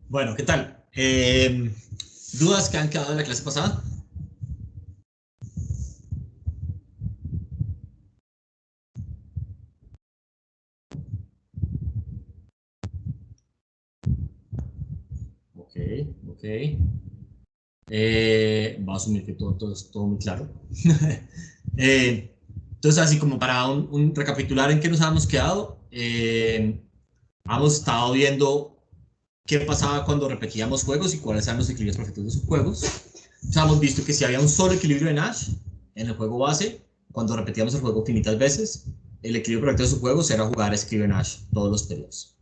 Bueno, ¿qué tal? ¿Dudas que han quedado de la clase pasada? Ok, ok. Voy a asumir que todo es todo muy claro. Entonces, así como para un recapitular en qué nos habíamos quedado, hemos estado viendo qué pasaba cuando repetíamos juegos y cuáles eran los equilibrios perfectos de esos juegos. Entonces, hemos visto que si había un solo equilibrio de Nash en el juego base, cuando repetíamos el juego infinitas veces, el equilibrio perfecto de esos juegos era jugar escribe Nash todos los periodos.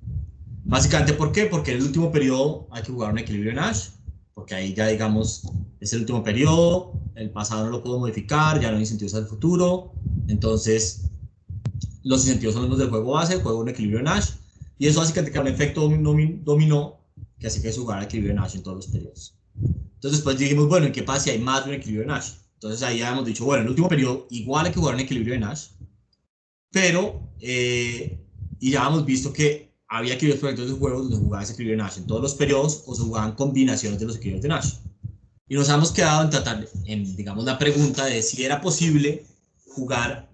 Básicamente, ¿por qué? Porque en el último periodo hay que jugar un equilibrio Nash, porque ahí ya, digamos, es el último periodo, el pasado no lo puedo modificar, ya no hay incentivos al futuro, entonces los incentivos son los del juego base, juego un equilibrio Nash, y eso básicamente crea un efecto dominó que hace que se jugar equilibrio Nash en todos los periodos. Entonces después dijimos, bueno, ¿y qué pasa si hay más de un equilibrio Nash? Entonces ahí ya hemos dicho, bueno, en el último periodo igual hay que jugar un equilibrio de Nash, pero, y ya hemos visto que había equilibrios perfectos de juegos donde jugaba ese equilibrio de Nash en todos los periodos o se jugaban combinaciones de los equilibrios de Nash. Y nos hemos quedado en tratar, en, digamos, la pregunta de si era posible jugar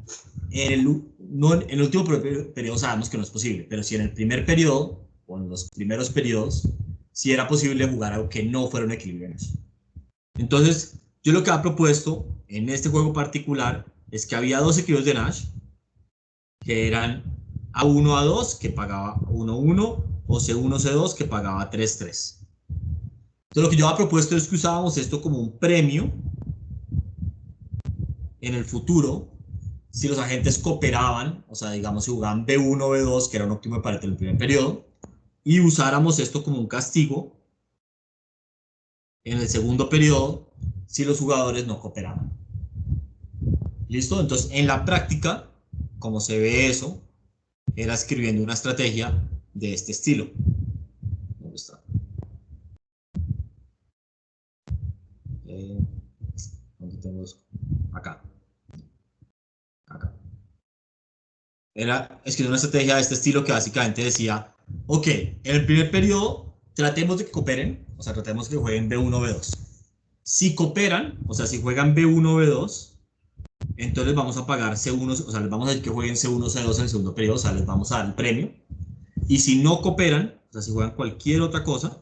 en el, no, en el último periodo sabemos que no es posible, pero si en el primer periodo o en los primeros periodos, si era posible jugar algo que no fuera un equilibrio de Nash. Entonces, yo lo que ha propuesto en este juego particular es que había dos equilibrios de Nash que eran A1, A2, que pagaba 1, 1, o C1, C2, que pagaba 3, 3. Entonces, lo que yo había propuesto es que usábamos esto como un premio en el futuro, si los agentes cooperaban, o sea, digamos, si jugaban B1, B2, que era un óptimo de Pareto en el primer periodo, y usáramos esto como un castigo en el segundo periodo si los jugadores no cooperaban. ¿Listo? Entonces, en la práctica, como se ve eso, era escribiendo una estrategia de este estilo. ¿Dónde está? ¿Dónde tengo eso? Acá. Acá. Era escribir una estrategia de este estilo que básicamente decía, ok, en el primer periodo tratemos de que cooperen, o sea, tratemos de que jueguen B1, B2. Si cooperan, o sea, si juegan B1, B2, entonces vamos a pagar C1, o sea, les vamos a decir que jueguen C1, C2 en el segundo periodo, o sea, les vamos a dar el premio. Y si no cooperan, o sea, si juegan cualquier otra cosa,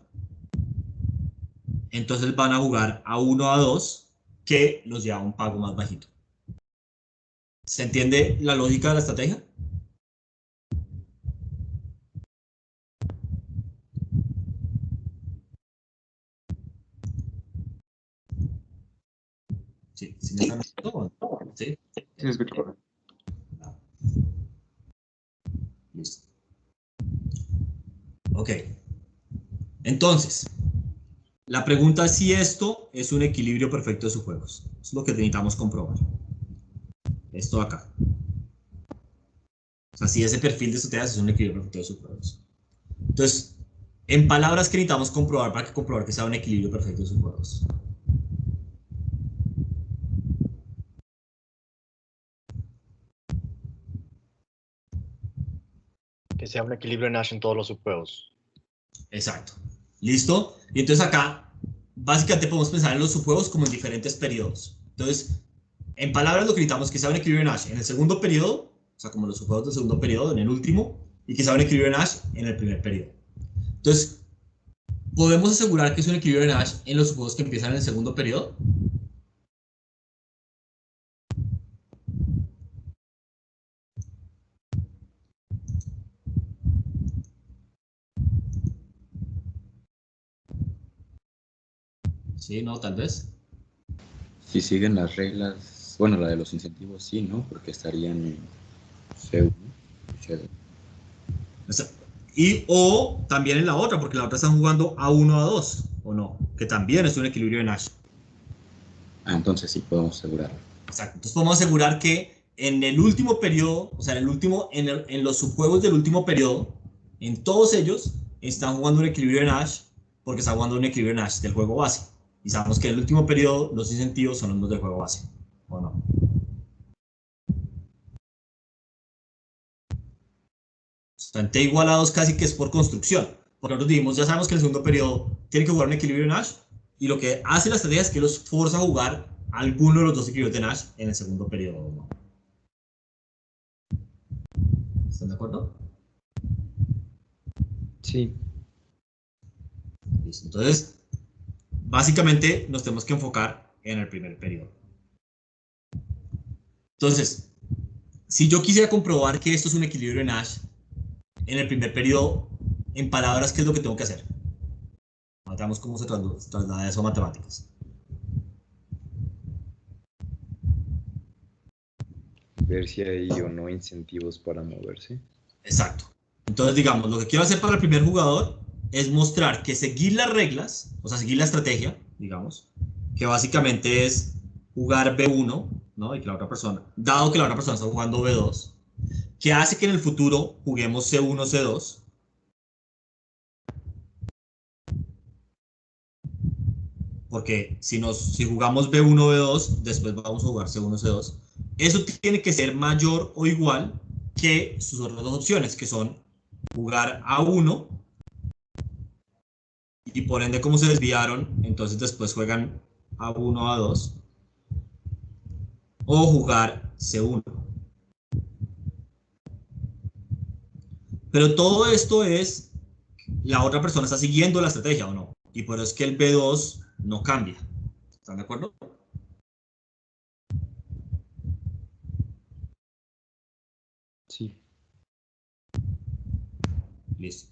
entonces van a jugar A1, A2, que los lleva a un pago más bajito. ¿Se entiende la lógica de la estrategia? Sí, sí me están viendo. Sí, Sí, escucho. listo. Ok. Entonces, la pregunta es si esto es un equilibrio perfecto de sus juegos. Eso es lo que necesitamos comprobar. Esto acá. O sea, si ese perfil de estrategias es un equilibrio perfecto de sus juegos. Entonces, en palabras que necesitamos comprobar para que comprobar que sea un equilibrio perfecto de sus juegos. Que sea un equilibrio Nash en todos los subjuegos. Exacto. ¿Listo? Y entonces acá, básicamente podemos pensar en los subjuegos como en diferentes periodos. Entonces, en palabras lo que necesitamos es que sea un equilibrio Nash en el segundo periodo, o sea, como los subjuegos del segundo periodo, en el último, y que sea un equilibrio Nash en el primer periodo. Entonces, ¿podemos asegurar que es un equilibrio Nash en los subjuegos que empiezan en el segundo periodo? Sí, no, tal vez. Si siguen las reglas, bueno, la de los incentivos sí, ¿no? Porque estarían C1, C2. O sea, y o también en la otra, porque la otra están jugando A1, A2, o no, que también es un equilibrio de Nash. Ah, entonces sí podemos asegurarlo. Exacto. Entonces podemos asegurar que en el último periodo, o sea, en el último, en los subjuegos del último periodo, en todos ellos están jugando un equilibrio de Nash porque están jugando un equilibrio de Nash del juego base. Y sabemos que en el último periodo los incentivos son los del juego base. ¿O no? Están T igual a 2 casi que es por construcción. Porque nosotros dijimos, ya sabemos que en el segundo periodo tiene que jugar un equilibrio de Nash, y lo que hace la estrategia es que los forza a jugar alguno de los dos equilibrios de Nash en el segundo periodo, ¿no? ¿Están de acuerdo? Sí. Listo. Entonces, básicamente nos tenemos que enfocar en el primer periodo. Entonces, si yo quisiera comprobar que esto es un equilibrio de Nash en el primer periodo, en palabras, ¿qué es lo que tengo que hacer? Veamos cómo se traslada eso a matemáticas. Ver si hay o no incentivos para moverse. Exacto. Entonces, digamos, lo que quiero hacer para el primer jugador es mostrar que seguir las reglas, o sea, seguir la estrategia, digamos, que básicamente es jugar B1, ¿no? Y que la otra persona, dado que la otra persona está jugando B2, que hace que en el futuro juguemos C1, C2. Porque si jugamos B1, B2, después vamos a jugar C1, C2. Eso tiene que ser mayor o igual que sus otras dos opciones, que son jugar A1 y por ende como se desviaron, entonces después juegan A1, A2 o jugar C1. Pero todo esto es, la otra persona está siguiendo la estrategia o no. Y por eso es que el B2 no cambia. ¿Están de acuerdo? Sí. Listo.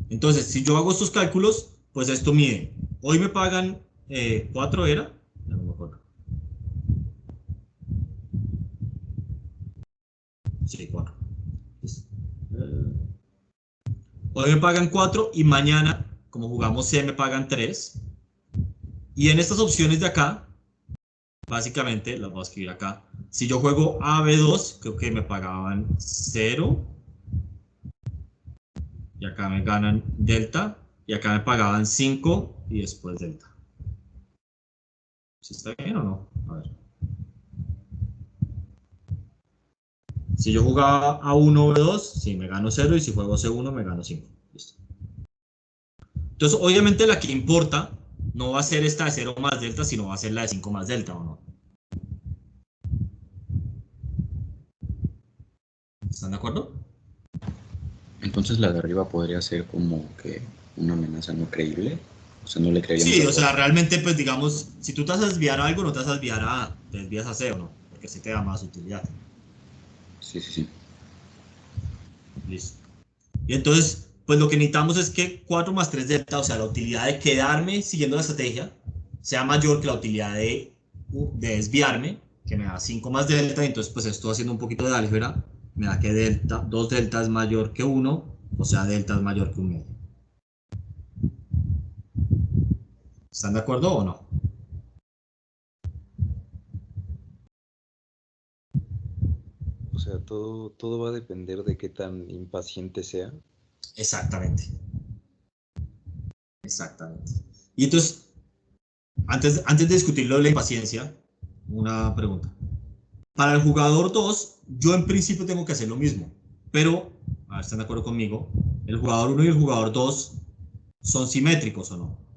Entonces, si yo hago estos cálculos, pues esto mide. Hoy me pagan 4, ¿era? No me acuerdo. Sí, 4. Hoy me pagan 4 y mañana, como jugamos C, me pagan 3. Y en estas opciones de acá, básicamente, las voy a escribir acá. Si yo juego A, B2, creo que me pagaban 0. Y acá me ganan delta. Y acá me pagaban 5 y después delta. ¿Sí está bien o no? A ver. Si yo jugaba A1 o B2, sí, me gano 0. Y si juego C1, me gano 5. Listo. Entonces, obviamente la que importa no va a ser esta de 0 más delta, sino va a ser la de 5 más delta, ¿o no? ¿Están de acuerdo? Entonces la de arriba podría ser como que una amenaza no creíble. O sea, no le creeríamos Sí, a o sea, todos. realmente, pues digamos, si tú te vas a desviar a algo, no te vas a desviar a, te desvías a C o no, porque sí te da más utilidad. Sí, sí, sí. Listo. Y entonces, pues lo que necesitamos es que 4 más 3 delta, o sea, la utilidad de quedarme siguiendo la estrategia, sea mayor que la utilidad de desviarme, que me da 5 más delta, y entonces pues estoy haciendo un poquito de álgebra, me da que delta, 2 delta es mayor que 1, o sea, delta es mayor que 1 medio. ¿Están de acuerdo o no? O sea, todo va a depender de qué tan impaciente sea. Exactamente. Exactamente. Y entonces, antes de discutirlo de la impaciencia, una pregunta. Para el jugador 2, yo en principio tengo que hacer lo mismo, pero, a ver, ¿están de acuerdo conmigo? El jugador 1 y el jugador 2 son simétricos o no.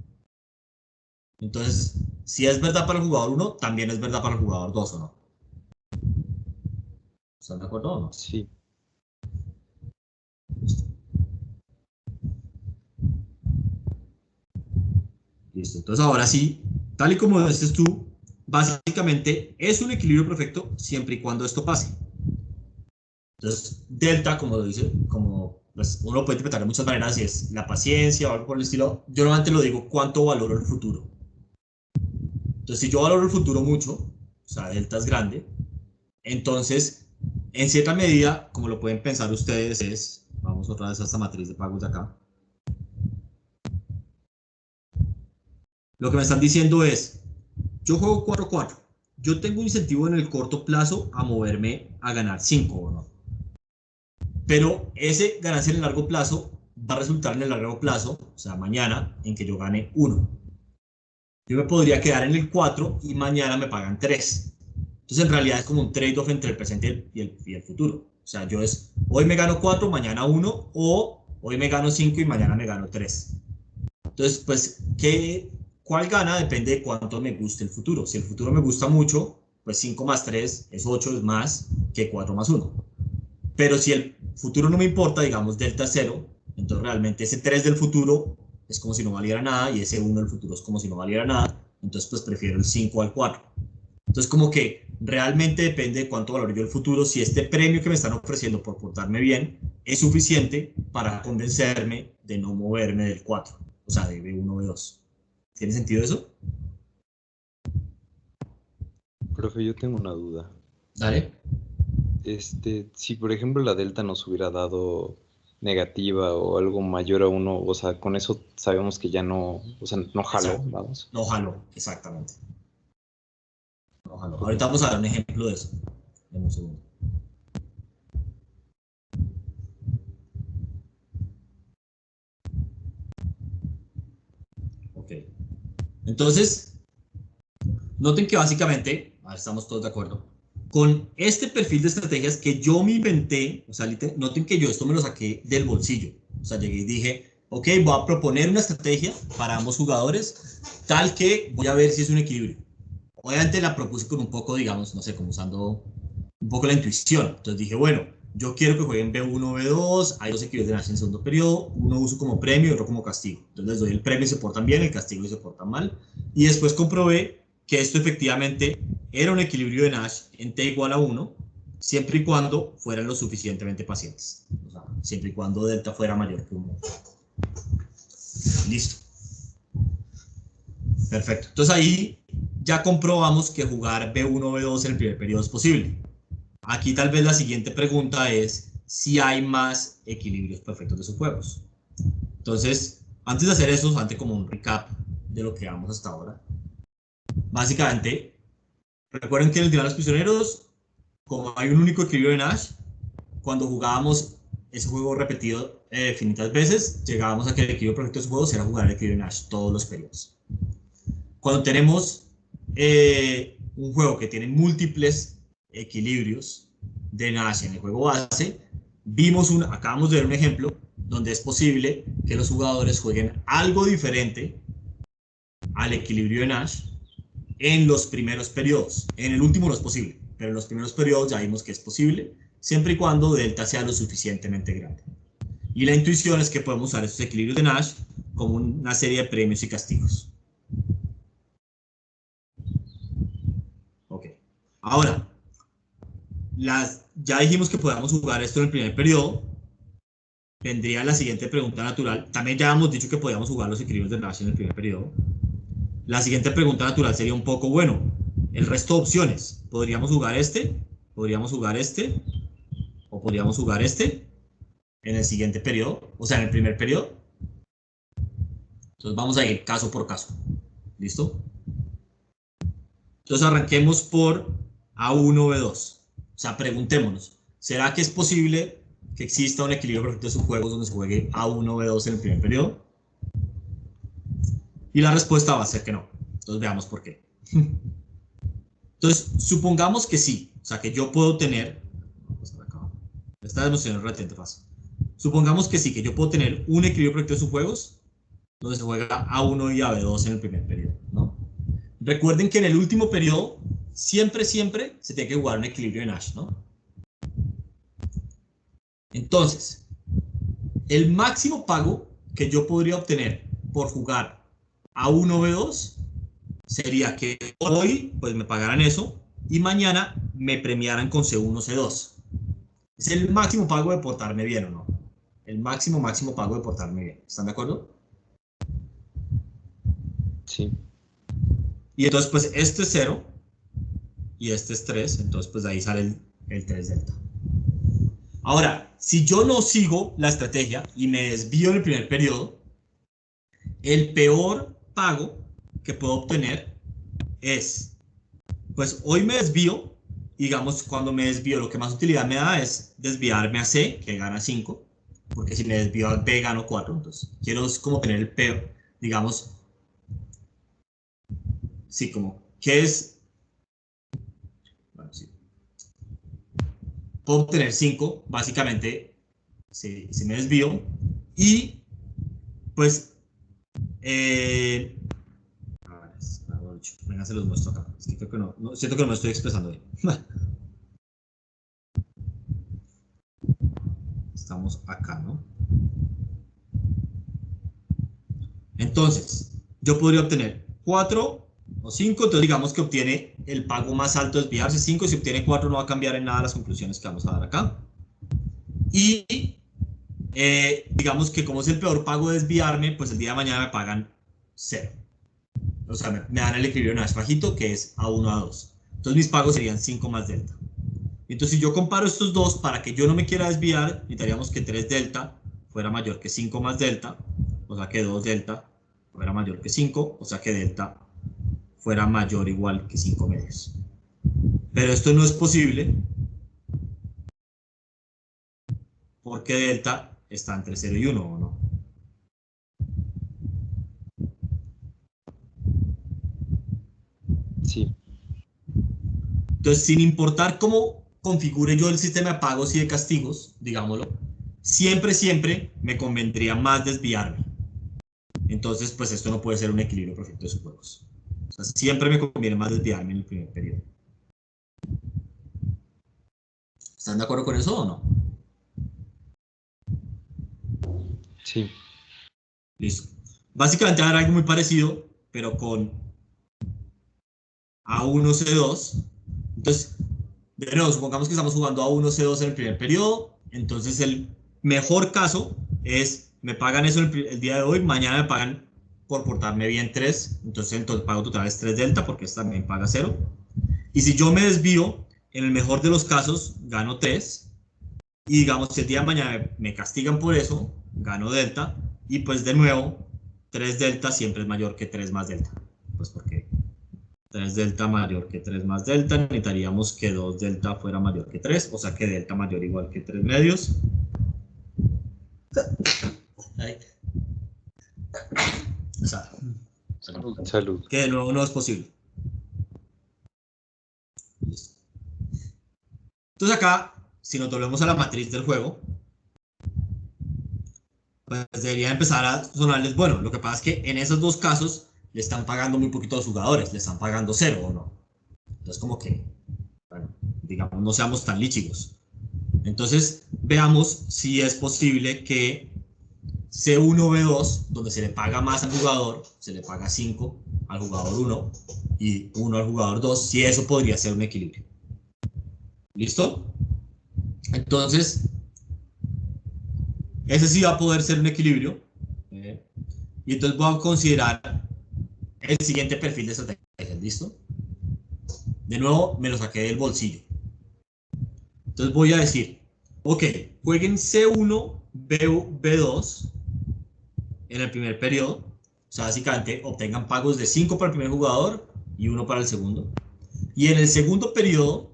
Entonces, si es verdad para el jugador 1, también es verdad para el jugador 2 o no. ¿Están de acuerdo o no? Sí. Listo. Listo. Entonces, ahora sí, tal y como dices tú, básicamente es un equilibrio perfecto siempre y cuando esto pase. Entonces, delta, como lo dice, como pues, uno lo puede interpretar de muchas maneras, si es la paciencia o algo por el estilo. Yo normalmente lo digo, ¿cuánto valoro el futuro? Entonces, si yo valoro el futuro mucho, o sea, delta es grande, entonces, en cierta medida, como lo pueden pensar ustedes, es, vamos otra vez a esta matriz de pagos de acá, lo que me están diciendo es, yo juego 4-4, yo tengo un incentivo en el corto plazo a moverme a ganar 5 o no. Pero ese ganancia en el largo plazo va a resultar en el largo plazo, o sea, mañana, en que yo gane 1. Yo me podría quedar en el 4 y mañana me pagan 3. Entonces, en realidad es como un trade-off entre el presente y el futuro. O sea, hoy me gano 4, mañana 1, o hoy me gano 5 y mañana me gano 3. Entonces, pues, ¿cuál gana? Depende de cuánto me guste el futuro. Si el futuro me gusta mucho, pues 5 más 3 es 8, es más que 4 más 1. Pero si el futuro no me importa, digamos delta 0, entonces realmente ese 3 del futuro es como si no valiera nada y ese 1 del futuro es como si no valiera nada. Entonces, pues prefiero el 5 al 4. Entonces, como que realmente depende de cuánto valore yo el futuro, si este premio que me están ofreciendo por portarme bien es suficiente para convencerme de no moverme del 4, o sea, de B1, B2. ¿Tiene sentido eso? Profe, yo tengo una duda. Dale. Si por ejemplo la delta nos hubiera dado negativa o algo mayor a 1, o sea, con eso sabemos que ya no, o sea, no jaló, Exacto. vamos. No jaló, exactamente. No jaló. Ok. Ahorita vamos a dar un ejemplo de eso. En un segundo. Ok. Entonces, noten que básicamente, estamos todos de acuerdo, con este perfil de estrategias que yo me inventé, o sea, noten que yo esto me lo saqué del bolsillo. O sea, llegué y dije, ok, voy a proponer una estrategia para ambos jugadores, tal que voy a ver si es un equilibrio. Obviamente la propuse con un poco, digamos, no sé, como usando un poco la intuición. Entonces dije, bueno, yo quiero que jueguen B1, B2, hay 2 equilibrios de Nash en segundo periodo, uno uso como premio y otro como castigo. Entonces les doy el premio y se portan bien, el castigo y se portan mal. Y después comprobé que esto efectivamente era un equilibrio de Nash en T igual a 1, siempre y cuando fueran lo suficientemente pacientes. O sea, siempre y cuando delta fuera mayor que 1. Listo. Perfecto. Entonces ahí ya comprobamos que jugar B1, B2 en el primer periodo es posible. Aquí tal vez la siguiente pregunta es si hay más equilibrios perfectos de sus juegos. Entonces, antes de hacer eso, antes como un recap de lo que vamos hasta ahora. Básicamente, recuerden que en el Dinar de los Prisioneros, como hay un único equilibrio de Nash, cuando jugábamos ese juego repetido infinitas veces, llegábamos a que el equilibrio perfecto de sus juegos era jugar el equilibrio de Nash todos los periodos. Cuando tenemos un juego que tiene múltiples equilibrios de Nash en el juego base, acabamos de ver un ejemplo donde es posible que los jugadores jueguen algo diferente al equilibrio de Nash en los primeros periodos. En el último no es posible, pero en los primeros periodos ya vimos que es posible, siempre y cuando delta sea lo suficientemente grande. Y la intuición es que podemos usar estos equilibrios de Nash como una serie de premios y castigos. Ok. Ahora, ya dijimos que podamos jugar esto en el primer periodo. Vendría la siguiente pregunta natural. También ya hemos dicho que podíamos jugar los equilibrios de Nash en el primer periodo. La siguiente pregunta natural sería un poco, bueno, el resto de opciones. ¿Podríamos jugar este? ¿Podríamos jugar este? ¿O podríamos jugar este? En el siguiente periodo, o sea, en el primer periodo. Entonces vamos a ir caso por caso. ¿Listo? Entonces arranquemos por A1, B2. O sea, preguntémonos, ¿será que es posible que exista un equilibrio perfecto de sus juegos donde se juegue A1, B2 en el primer periodo? Y la respuesta va a ser que no. Entonces veamos por qué. Entonces, supongamos que sí. O sea, que yo puedo tener... Esta demostración es relativamente fácil. Supongamos que sí, que yo puedo tener un equilibrio perfecto de sus juegos donde se juega A1 y AB2 en el primer periodo, ¿no? Recuerden que en el último periodo siempre se tiene que jugar un equilibrio de Nash, ¿no? Entonces, el máximo pago que yo podría obtener por jugar A1B2 sería que hoy pues me pagaran eso y mañana me premiaran con C1, C2. Es el máximo pago de portarme bien, ¿o no? El máximo pago de portarme bien. ¿Están de acuerdo? Sí. Y entonces pues este es 0 y este es 3, entonces pues de ahí sale el 3 delta. Ahora, si yo no sigo la estrategia y me desvío en el primer periodo, el peor pago que puedo obtener es, pues hoy me desvío, digamos, cuando me desvío, lo que más utilidad me da es desviarme a C, que gana 5, porque si me desvío a B gano 4, entonces quiero como tener el peor, digamos, sí, como, ¿qué es? Bueno, sí. Puedo obtener 5, básicamente, si me desvío, Y pues, venga, se los muestro acá. Es que creo que no, siento que no me estoy expresando bien. Estamos acá, ¿no? Entonces, yo podría obtener 4 o 5, entonces digamos que obtiene el pago más alto de desviarse 5, y si obtiene 4 no va a cambiar en nada las conclusiones que vamos a dar acá. Y digamos que como es el peor pago de desviarme, pues el día de mañana me pagan 0. O sea, me dan el equilibrio Nash bajito, que es A1, A2. Entonces mis pagos serían 5 más delta. Entonces si yo comparo estos dos, para que yo no me quiera desviar, necesitaríamos que 3 delta fuera mayor que 5 más delta, o sea que 2 delta fuera mayor que 5, o sea que delta fuera mayor o igual que 5 medios. Pero esto no es posible porque delta está entre 0 y 1, ¿o no? Sí. Entonces, sin importar cómo configure yo el sistema de pagos y de castigos, digámoslo, siempre me convendría más desviarme. Entonces, pues esto no puede ser un equilibrio perfecto de sus juegos. O sea, siempre me conviene más desviarme en el primer periodo. ¿Están de acuerdo con eso o no? Sí. Listo. Básicamente habrá algo muy parecido, pero con A1, C2. Entonces, de nuevo, supongamos que estamos jugando A1, C2 en el primer periodo. Entonces, el mejor caso es, me pagan eso el día de hoy, mañana me pagan por portarme bien 3. Entonces, el pago total es 3 delta, porque esta también paga 0. Y si yo me desvío, en el mejor de los casos, gano 3. Y digamos, si el día de mañana me castigan por eso, gano delta. Y pues de nuevo, 3 delta siempre es mayor que 3 más delta. Pues porque 3 delta mayor que 3 más delta, necesitaríamos que 2 delta fuera mayor que 3, o sea que delta mayor igual que 3 medios. O sea, Salud. que de nuevo no es posible. Listo. Entonces acá, si nos volvemos a la matriz del juego, pues debería empezar a sonarles, bueno, lo que pasa es que en esos dos casos le están pagando muy poquito a los jugadores, le están pagando 0 o no. Entonces como que, bueno, digamos, no seamos tan líchigos. Entonces veamos si es posible que C1, B2, donde se le paga más al jugador, se le paga 5 al jugador 1 y 1 al jugador 2, si eso podría ser un equilibrio. ¿Listo? Entonces, ese sí va a poder ser un equilibrio. Y entonces voy a considerar el siguiente perfil de estrategia. ¿Listo? De nuevo, me lo saqué del bolsillo. Entonces voy a decir, ok, jueguen C1, B2 en el primer periodo. O sea, básicamente obtengan pagos de 5 para el primer jugador y 1 para el segundo. Y en el segundo periodo,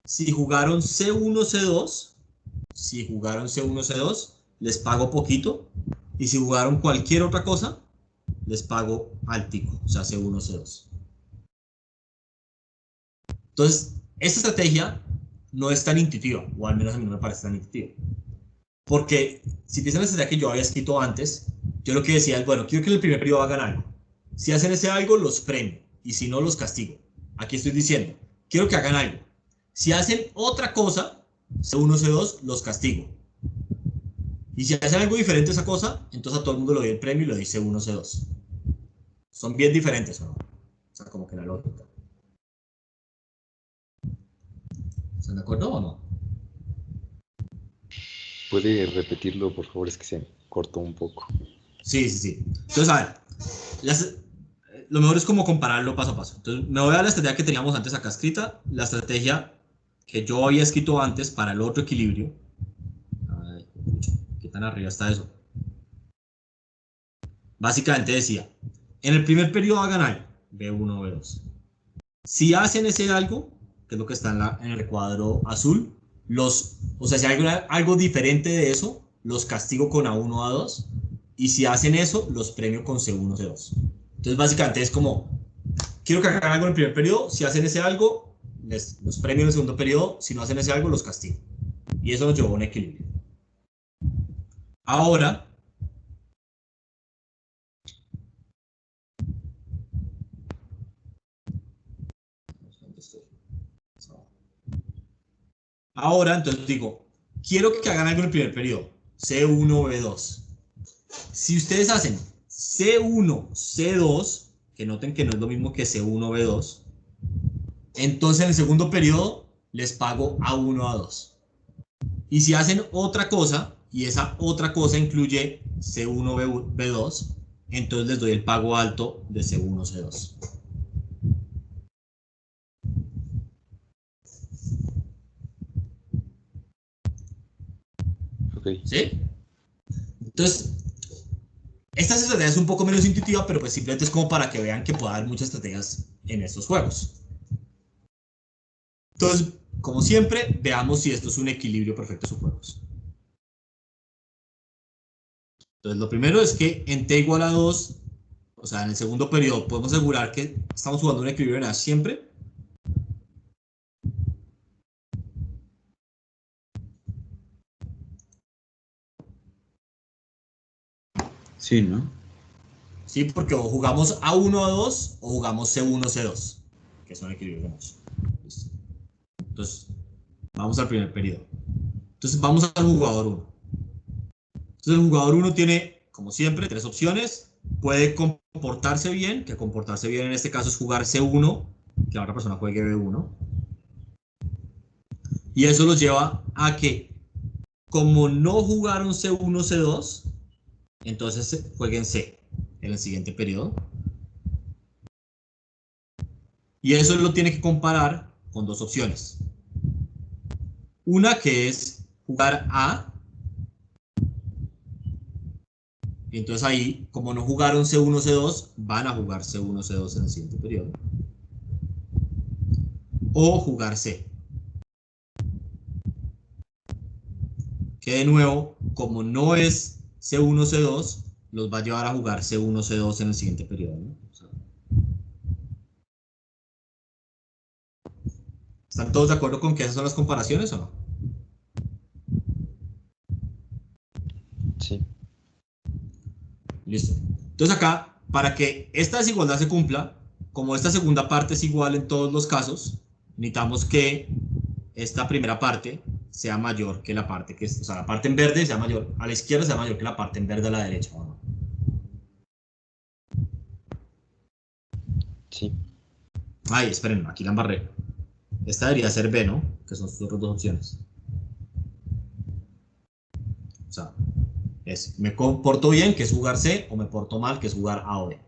si jugaron C1, C2, les pago poquito. Y si jugaron cualquier otra cosa, les pago altico, o sea, C1, C2. Entonces, esta estrategia no es tan intuitiva, o al menos a mí no me parece tan intuitiva. Porque si piensan en la estrategia que yo había escrito antes, yo lo que decía es, bueno, quiero que en el primer periodo hagan algo. Si hacen ese algo, los premio, y si no, los castigo. Aquí estoy diciendo, quiero que hagan algo. Si hacen otra cosa, C1, C2, los castigo. Y si hacen algo diferente a esa cosa, entonces a todo el mundo le doy el premio y le doy C1, C2. Son bien diferentes, ¿no? O sea, como que la lógica. ¿Están de acuerdo o no? ¿Puede repetirlo, por favor? Es que se cortó un poco. Sí. Entonces, a ver, lo mejor es como compararlo paso a paso. Entonces, me voy a la estrategia que teníamos antes acá escrita, la estrategia que yo había escrito antes para el otro equilibrio. Ay, ¿qué tan arriba está eso? Básicamente decía, en el primer periodo hagan algo, B1, B2. Si hacen ese algo, que es lo que está en el recuadro azul, o sea, si hay algo diferente de eso, los castigo con A1, A2, y si hacen eso, los premio con C1, C2. Entonces, básicamente es como, quiero que hagan algo en el primer periodo, si hacen ese algo, los premio en el segundo periodo, si no hacen ese algo, los castigo. Y eso nos llevó a un equilibrio. Ahora, Ahora, entonces digo, quiero que hagan algo en el primer periodo. C1, B2. Si ustedes hacen C1, C2, que noten que no es lo mismo que C1, B2, entonces en el segundo periodo les pago A1, A2. Y si hacen otra cosa, y esa otra cosa incluye C1, B2, entonces les doy el pago alto de C1, C2. Ok. ¿Sí? Entonces, esta estrategia es un poco menos intuitiva, pero pues simplemente es como para que vean que puede haber muchas estrategias en estos juegos. Entonces, como siempre, veamos si esto es un equilibrio perfecto de sus juegos. Entonces, lo primero es que en t igual a 2, o sea, en el segundo periodo, podemos asegurar que estamos jugando un equilibrio en A siempre. Sí, ¿no? Sí, porque o jugamos A1, A2 o jugamos C1, C2, que son equilibrios hermosos. Entonces, vamos al primer periodo. Entonces, vamos al jugador 1. Entonces, el jugador 1 tiene, como siempre, tres opciones. Puede comportarse bien, que comportarse bien en este caso es jugar C1, que la otra persona juegue B1. Y eso los lleva a que, como no jugaron C1, C2, entonces jueguen C en el siguiente periodo. Y eso lo tiene que comparar con dos opciones. Una que es jugar A. Y entonces ahí, como no jugaron C1, C2, van a jugar C1, C2 en el siguiente periodo. O jugar C. Que de nuevo, como no es C1, C2, los va a llevar a jugar C1, C2 en el siguiente periodo, ¿no? O sea, ¿están todos de acuerdo con que esas son las comparaciones o no? Sí. Listo. Entonces acá, para que esta desigualdad se cumpla, como esta segunda parte es igual en todos los casos, necesitamos que esta primera parte sea mayor que la parte que es, o sea, la parte en verde sea mayor, a la izquierda sea mayor que la parte en verde a la derecha, ¿o no? Sí. Ay, esperen, aquí la embarré. Esta debería ser B, ¿no? Que son sus otras dos opciones. O sea, es me comporto bien, que es jugar C, o me porto mal, que es jugar A o B.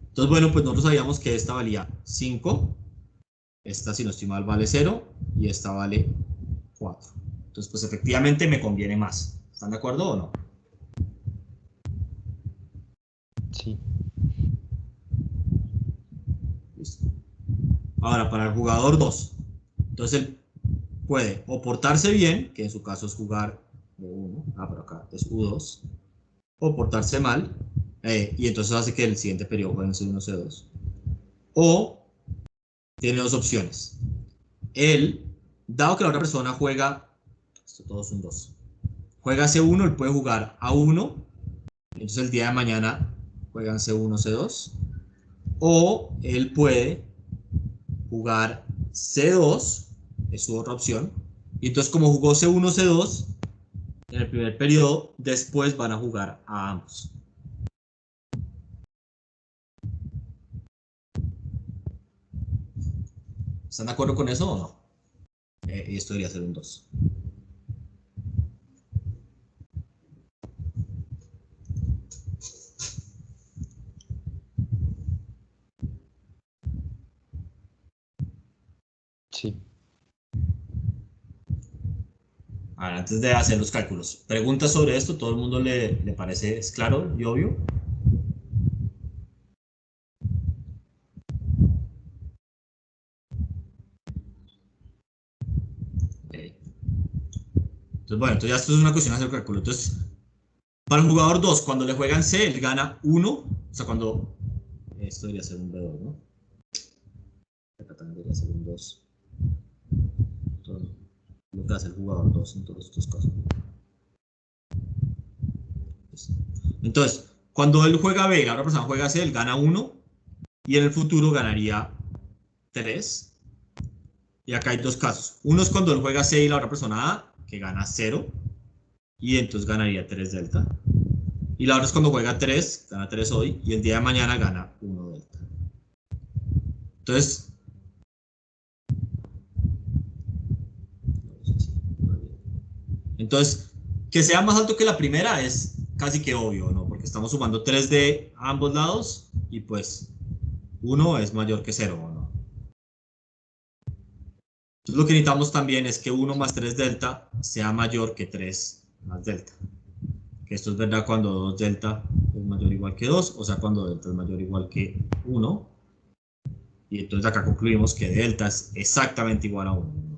Entonces, bueno, pues nosotros sabíamos que esta valía 5, esta, si no estoy mal, vale 0, y esta vale 4. Entonces, pues efectivamente me conviene más. ¿Están de acuerdo o no? Sí. Listo. Ahora, para el jugador 2, entonces él puede o portarse bien, que en su caso es jugar B1, pero acá es U2, o portarse mal, y entonces hace que el siguiente periodo juegue en C1, C2. O tiene dos opciones. Él, dado que la otra persona juega, esto todos son dos, juega C1, él puede jugar A1, entonces el día de mañana juegan C1, C2. O él puede jugar C2, es su otra opción. Y entonces como jugó C1, C2, en el primer periodo, después van a jugar a ambos. ¿Están de acuerdo con eso o no? Esto debería ser un 2. Sí. Ahora, antes de hacer los cálculos, ¿preguntas sobre esto? ¿Todo el mundo le parece es claro y obvio? Okay. Entonces, bueno, entonces ya esto es una cuestión de hacer cálculo. Entonces, para el jugador 2, cuando le juegan C, él gana 1. O sea, cuando... Esto debería ser un B2, ¿no? Acá también debería ser un 2. Todo lo que hace el jugador 2 en todos estos casos. Entonces, cuando él juega B y la otra persona juega C, él gana 1 y en el futuro ganaría 3. Y acá hay dos casos. Uno es cuando él juega C y la otra persona A, que gana 0. Y entonces ganaría 3 delta. Y la otra es cuando juega 3, gana 3 hoy. Y el día de mañana gana 1 delta. Entonces, que sea más alto que la primera es casi que obvio, ¿no? Porque estamos sumando 3 de ambos lados y pues 1 es mayor que 0, ¿no? Entonces lo que necesitamos también es que 1 más 3 delta sea mayor que 3 más delta. Que esto es verdad cuando 2 delta es mayor o igual que 2, o sea cuando delta es mayor o igual que 1. Y entonces acá concluimos que delta es exactamente igual a 1.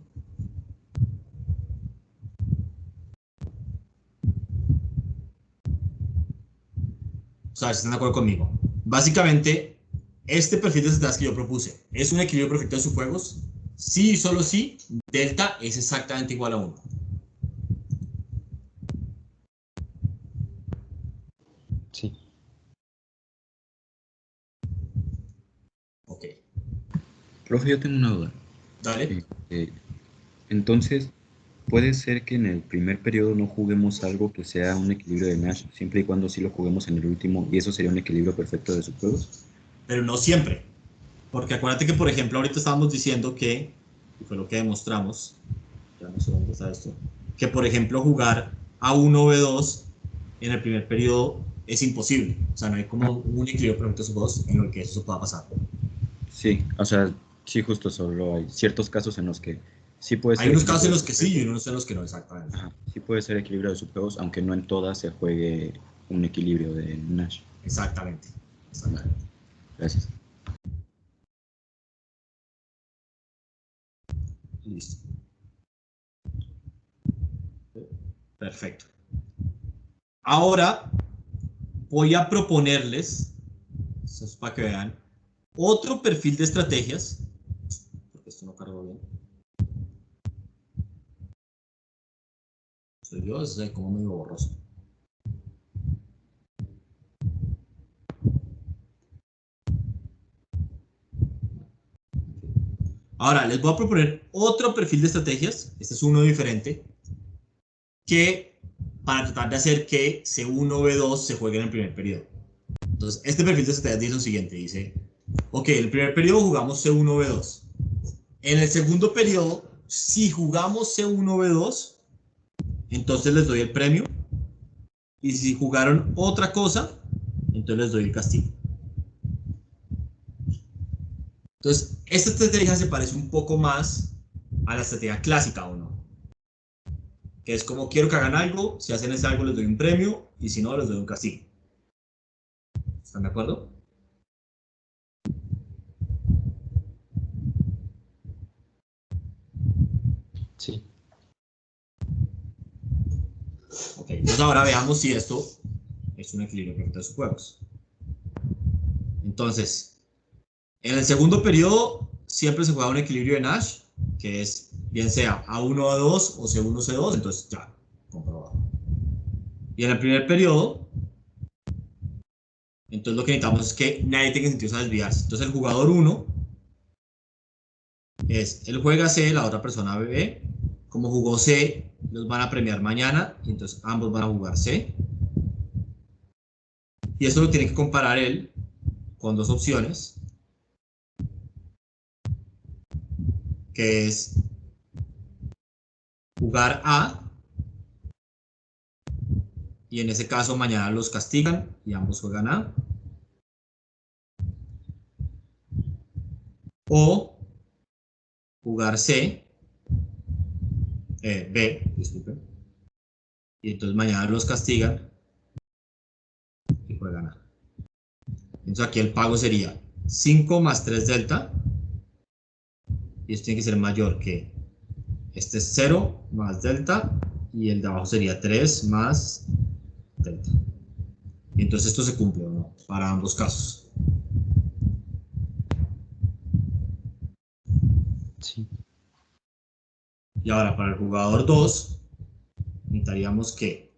O sea, si están de acuerdo conmigo. Básicamente, este perfil de estrategias que yo propuse es un equilibrio perfecto de subjuegos. Sí y solo sí, delta es exactamente igual a 1. Sí. Ok. Profe, yo tengo una duda. Dale. Entonces, ¿puede ser que en el primer periodo no juguemos algo que sea un equilibrio de Nash, siempre y cuando sí lo juguemos en el último, y eso sería un equilibrio perfecto de subjuegos? Pero no siempre. Porque acuérdate que, por ejemplo, ahorita estábamos diciendo que, y fue lo que demostramos, ya no sé dónde está esto, que, por ejemplo, jugar A1 B2 en el primer periodo es imposible. O sea, no hay como un equilibrio perfecto de subjuegos en el que eso pueda pasar. Sí, o sea, sí, justo solo hay ciertos casos en los que sí puede Hay ser unos casos en equilibrio de los que sí y subjuegos. unos en los que no, exactamente. Ajá, sí puede ser equilibrio de subjuegos, aunque no en todas se juegue un equilibrio de Nash. Exactamente. Exactamente. Gracias. Listo. Perfecto. Ahora voy a proponerles, eso es para que vean, otro perfil de estrategias, porque esto no cargó bien. Soy yo, es como medio borroso. Ahora, les voy a proponer otro perfil de estrategias, este es uno diferente, que para tratar de hacer que C1 B2 se juegue en el primer periodo. Entonces, este perfil de estrategias dice lo siguiente, dice, ok, en el primer periodo jugamos C1 B2. En el segundo periodo, si jugamos C1 B2, entonces les doy el premio. Y si jugaron otra cosa, entonces les doy el castigo. Entonces, esta estrategia se parece un poco más a la estrategia clásica, ¿o no? Que es como quiero que hagan algo, si hacen ese algo les doy un premio y si no les doy un castigo. ¿Están de acuerdo? Sí. Ok, entonces ahora veamos si esto es un equilibrio perfecto de sus juegos. Entonces, en el segundo periodo siempre se juega un equilibrio de Nash, que es bien sea A1 A2 o C1 C2, entonces ya, comprobado. Y en el primer periodo, entonces lo que necesitamos es que nadie tenga sentido a desviarse. Entonces el jugador 1 es, él juega C, la otra persona B. Como jugó C, los van a premiar mañana, y entonces ambos van a jugar C. Y esto lo tiene que comparar él con dos opciones, que es jugar A, y en ese caso mañana los castigan y ambos juegan A. O jugar C, B, disculpen, y entonces mañana los castigan y juegan A. Entonces aquí el pago sería 5 más 3 delta, y esto tiene que ser mayor que este es 0 más delta, y el de abajo sería 3 más delta. Y entonces esto se cumple, ¿o no? Para ambos casos. Sí. Y ahora para el jugador 2, necesitaríamos que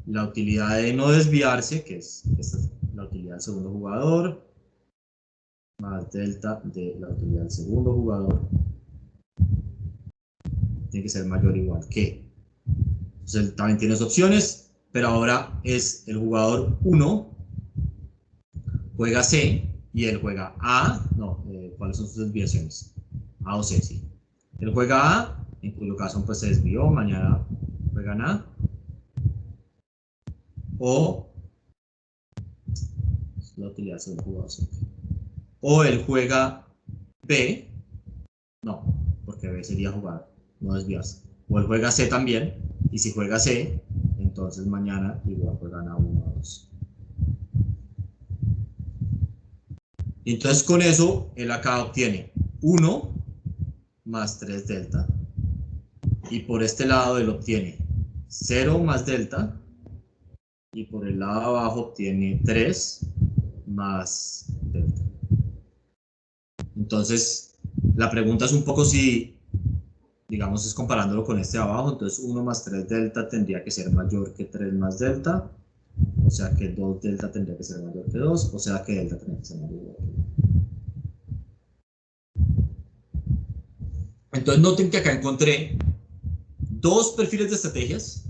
la utilidad de no desviarse, que es esta es la utilidad del segundo jugador, más delta de la utilidad del segundo jugador, tiene que ser mayor o igual que. Entonces él también tiene dos opciones, pero ahora es el jugador 1 juega C y él juega A. No, ¿cuáles son sus desviaciones? A o C, sí. Él juega A, en cuyo caso pues se desvió, mañana juegan A. O la utilidad de un jugador C. O él juega B. No, porque B sería jugar, no desviarse. O él juega C también, y si juega C, entonces mañana igual juegan a 1 a 2. Y entonces con eso, él acá obtiene 1 más 3 delta. Y por este lado él obtiene 0 más delta. Y por el lado de abajo obtiene 3 más delta. Entonces, la pregunta es un poco si, digamos, es comparándolo con este de abajo. Entonces 1 más 3 delta tendría que ser mayor que 3 más delta. O sea que 2 delta tendría que ser mayor que 2. O sea que delta tendría que ser mayor que 2. Entonces noten que acá encontré dos perfiles de estrategias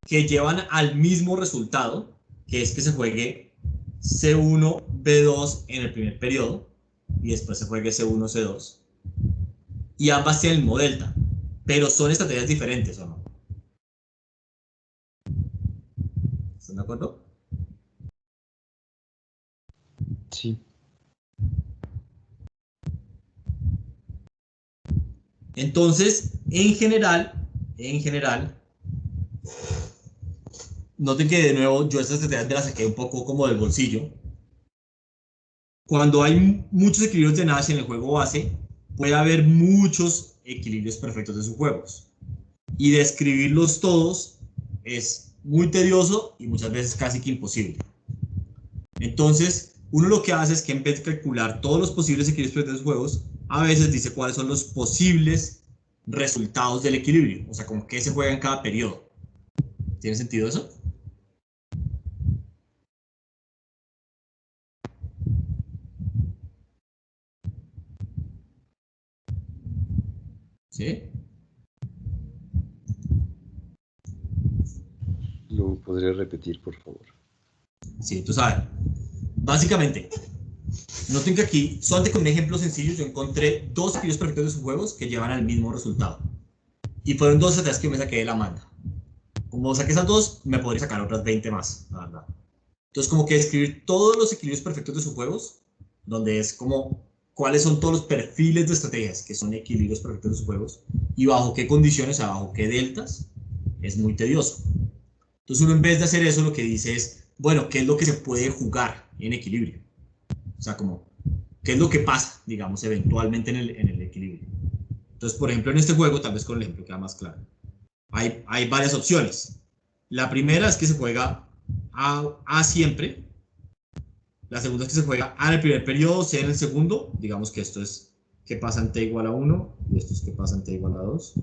que llevan al mismo resultado, que es que se juegue C1, B2 en el primer periodo y después se juegue C1, C2. Y ambas tienen el mismo delta, pero son estrategias diferentes, ¿o no? ¿Están de acuerdo? Sí. Entonces, en general, noten que de nuevo yo estas estrategias me las saqué un poco como del bolsillo. Cuando hay muchos equilibrios de Nash en el juego base, puede haber muchos equilibrios perfectos de sus juegos. Y describirlos todos es muy tedioso y muchas veces casi que imposible. Entonces, uno lo que hace es que en vez de calcular todos los posibles equilibrios perfectos de sus juegos, a veces dice cuáles son los posibles resultados del equilibrio. O sea, como qué se juega en cada periodo. ¿Tiene sentido eso? ¿Sí? ¿Lo podría repetir, por favor? Sí, tú sabes. Básicamente, noten que aquí, solamente con un ejemplo sencillo, yo encontré dos equilibrios perfectos de sus juegos que llevan al mismo resultado. Y fueron dos estrategias que yo me saqué de la manga. Como saqué esas dos, me podría sacar otras 20 más, la verdad. Entonces, como que describir todos los equilibrios perfectos de sus juegos, donde es como cuáles son todos los perfiles de estrategias que son equilibrios perfectos de sus juegos y bajo qué condiciones, bajo qué deltas, es muy tedioso. Entonces, uno en vez de hacer eso, lo que dice es, bueno, ¿qué es lo que se puede jugar en equilibrio? O sea, como, ¿qué es lo que pasa, digamos, eventualmente en el equilibrio? Entonces, por ejemplo, en este juego, tal vez con el ejemplo queda más claro. Hay varias opciones. La primera es que se juega A siempre. La segunda es que se juega A en el primer periodo, C en el segundo. Digamos que esto es que pasa en T igual a 1 y esto es que pasa en T igual a 2.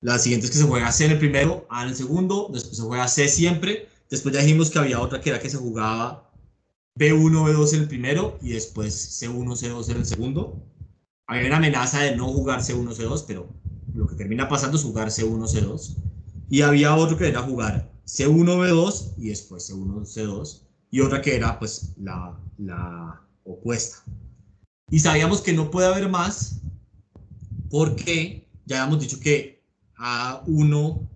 La siguiente es que se juega C en el primero, A en el segundo, después se juega C siempre. Después ya dijimos que había otra que era que se jugaba B1, B2 en el primero y después C1, C2 en el segundo. Había una amenaza de no jugar C1, C2, pero lo que termina pasando es jugar C1, C2. Y había otro que era jugar C1, B2 y después C1, C2. Y otra que era pues la opuesta. Y sabíamos que no puede haber más porque ya habíamos dicho que A1,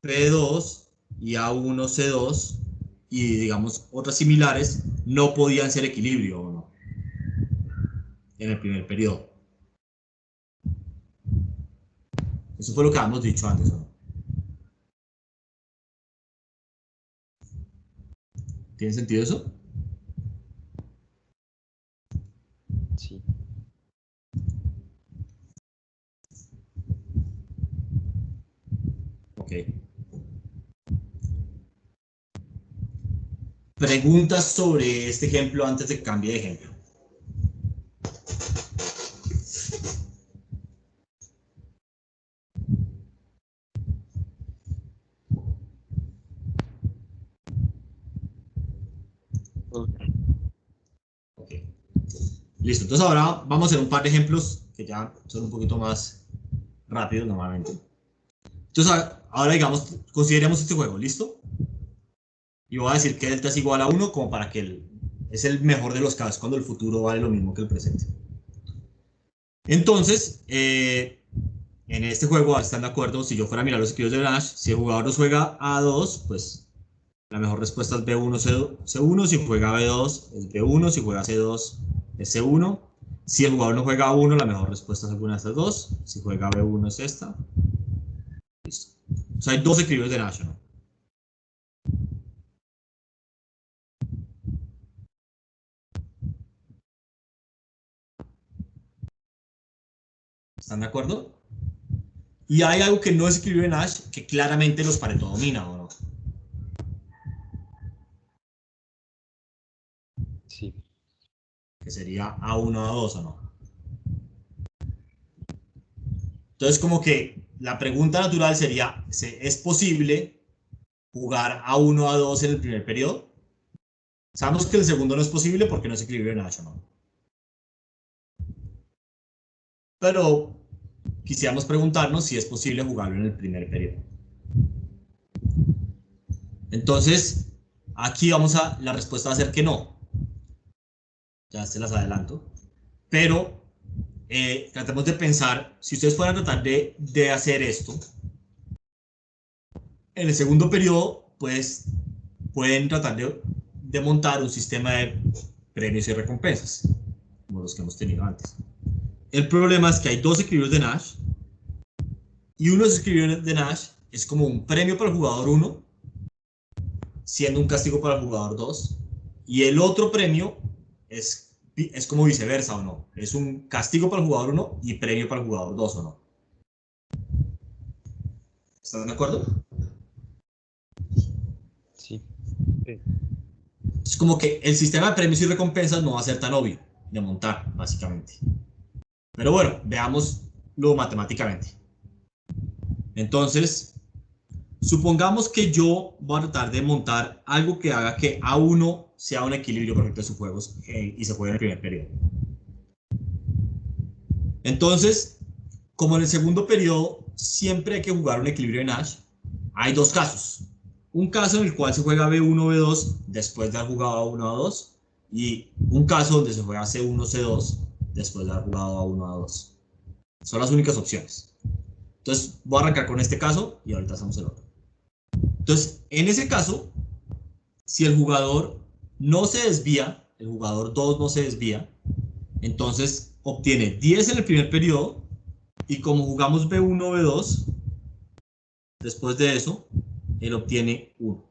P2 y A1, C2 y digamos otras similares no podían ser equilibrio o no en el primer periodo. Eso fue lo que habíamos dicho antes, ¿no? ¿Tiene sentido eso? Sí. Ok. Preguntas sobre este ejemplo antes de que cambie de ejemplo. Ok. Listo. Entonces ahora vamos a hacer un par de ejemplos que ya son un poquito más rápido normalmente. Entonces, ahora digamos, consideremos este juego, ¿listo? Y voy a decir que delta es igual a 1 como para que es el mejor de los casos, cuando el futuro vale lo mismo que el presente. Entonces, en este juego, ¿están de acuerdo? Si yo fuera a mirar los equilibrios de Nash, si el jugador nos juega A2, pues la mejor respuesta es B1, C1. Si juega B2, es B1. Si juega C2, es C1. Si el jugador no juega A1, la mejor respuesta es alguna de estas dos. Si juega B1, es esta. Listo. O sea, hay dos equilibrios de Nash, ¿no? ¿Están de acuerdo? Y hay algo que no es equilibrio de Nash, que claramente los Pareto domina, ¿o no? Sí. Que sería A1, A2, ¿o no? Entonces, como que la pregunta natural sería, ¿es posible jugar A1, A2 en el primer periodo? Sabemos que el segundo no es posible porque no es equilibrio de Nash, ¿no? Pero quisiéramos preguntarnos si es posible jugarlo en el primer periodo. Entonces, aquí la respuesta va a ser que no. Ya se las adelanto. Pero tratemos de pensar, si ustedes fueran a tratar de hacer esto, en el segundo periodo, pues pueden tratar de montar un sistema de premios y recompensas, como los que hemos tenido antes. El problema es que hay dos equilibrios de Nash, y uno de esos equilibrios de Nash es como un premio para el jugador 1, siendo un castigo para el jugador 2, y el otro premio es como viceversa, ¿o no? Es un castigo para el jugador 1 y premio para el jugador 2, ¿o no? ¿Están de acuerdo? Sí. Sí. Es como que el sistema de premios y recompensas no va a ser tan obvio de montar, básicamente. Pero bueno, veámoslo matemáticamente. Entonces, supongamos que yo voy a tratar de montar algo que haga que A1 sea un equilibrio perfecto de sus juegos y se juegue en el primer periodo. Entonces, como en el segundo periodo siempre hay que jugar un equilibrio de Nash, hay dos casos. Un caso en el cual se juega B1, B2 después de haber jugado A1, A2, y un caso donde se juega C1, C2 después de haber jugado A1, A2. Son las únicas opciones. Entonces, voy a arrancar con este caso y ahorita hacemos el otro. Entonces, en ese caso, si el jugador no se desvía, el jugador 2 no se desvía, entonces obtiene 10 en el primer periodo, y como jugamos B1, B2, después de eso, él obtiene 1.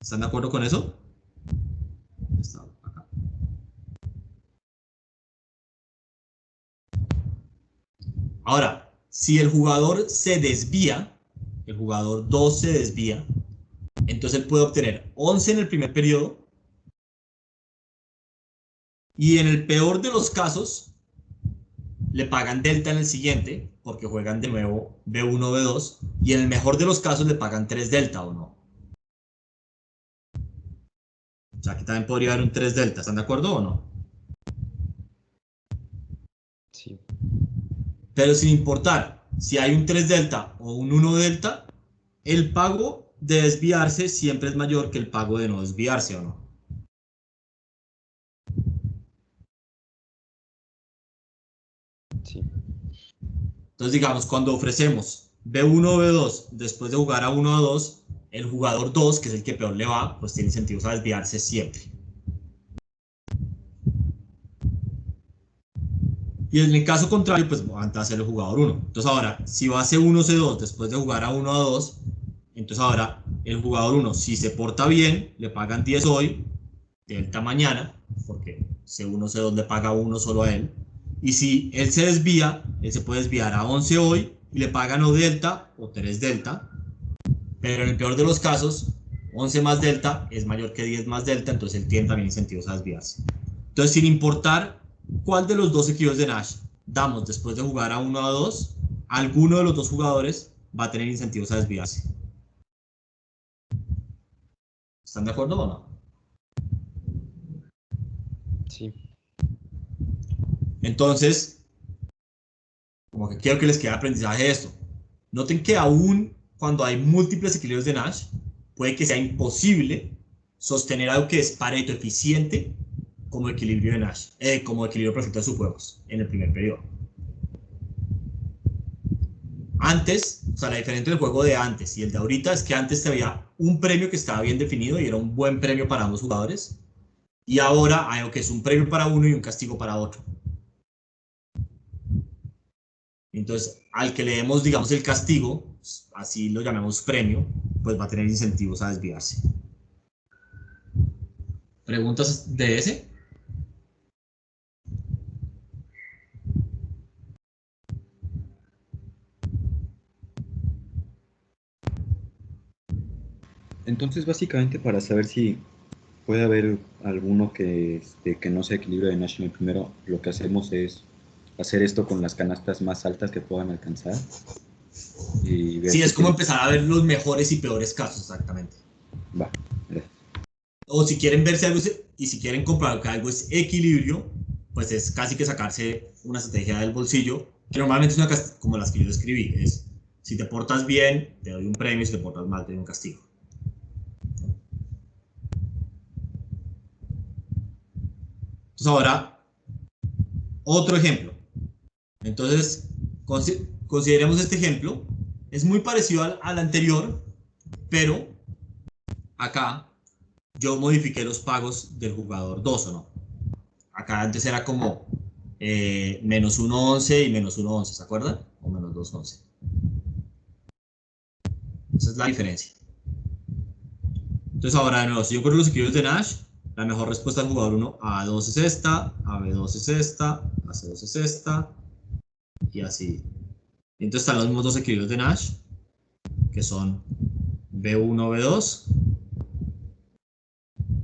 ¿Están de acuerdo con eso? Está acá. Ahora, si el jugador se desvía, el jugador 2 se desvía, entonces él puede obtener 11 en el primer periodo, y en el peor de los casos, le pagan delta en el siguiente, porque juegan de nuevo B1, B2, y en el mejor de los casos le pagan 3 delta, ¿o no? O sea, aquí también podría haber un 3 delta, ¿están de acuerdo o no? Sí. Pero sin importar si hay un 3 delta o un 1 delta, el pago de desviarse siempre es mayor que el pago de no desviarse, ¿o no? Sí. Entonces, digamos, cuando ofrecemos B1 o B2 después de jugar a 1 a 2, el jugador 2, que es el que peor le va, pues tiene incentivos a desviarse siempre. Y en el caso contrario, pues va a hacer el jugador 1. Entonces ahora, si va a C1 C2 después de jugar a 1 a 2, entonces ahora el jugador 1, si se porta bien, le pagan 10 hoy, delta mañana, porque C1 C2 le paga 1 solo a él. Y si él se desvía, él se puede desviar a 11 hoy y le pagan o delta o 3 delta. Pero en el peor de los casos, 11 más delta es mayor que 10 más delta, entonces él tiene también incentivos a desviarse. Entonces, sin importar cuál de los dos equilibrios de Nash damos después de jugar a 1 a 2, alguno de los dos jugadores va a tener incentivos a desviarse. ¿Están de acuerdo o no? Sí. Entonces, como que quiero que les quede aprendizaje de esto. Noten que aún cuando hay múltiples equilibrios de Nash, puede que sea imposible sostener algo que es Pareto eficiente como equilibrio de Nash, como equilibrio perfecto de subjuegos en el primer periodo. Antes, o sea, la diferencia entre el juego de antes y el de ahorita es que antes había un premio que estaba bien definido y era un buen premio para ambos jugadores. Y ahora hay algo que es un premio para uno y un castigo para otro. Entonces, al que le demos, digamos, el castigo, así lo llamemos premio, pues va a tener incentivos a desviarse. ¿Preguntas de ese? Entonces, básicamente, para saber si puede haber alguno que no sea equilibrio de Nash en el primero, lo que hacemos es hacer esto con las canastas más altas que puedan alcanzar. Y ver Sí, si es como tiene- empezar a ver los mejores y peores casos, exactamente. Va, gracias. O si quieren ver si algo y si quieren comprobar que algo es equilibrio, pues es casi que sacarse una estrategia del bolsillo, que normalmente es una como las que yo describí, es si te portas bien, te doy un premio, si te portas mal, te doy un castigo. Entonces ahora, otro ejemplo. Entonces, consideremos este ejemplo. Es muy parecido al anterior, pero acá yo modifiqué los pagos del jugador 2, ¿o no? Acá antes era como menos 1.11 y menos 1.11, ¿se acuerdan? O menos 2.11. Esa es la diferencia. Entonces ahora de nuevo, si yo encuentro los equilibrios de Nash, la mejor respuesta al jugador 1, A2 es esta, AB2 es esta, AC2 es esta, y así. Y entonces están los mismos dos equilibrios de Nash, que son B1, B2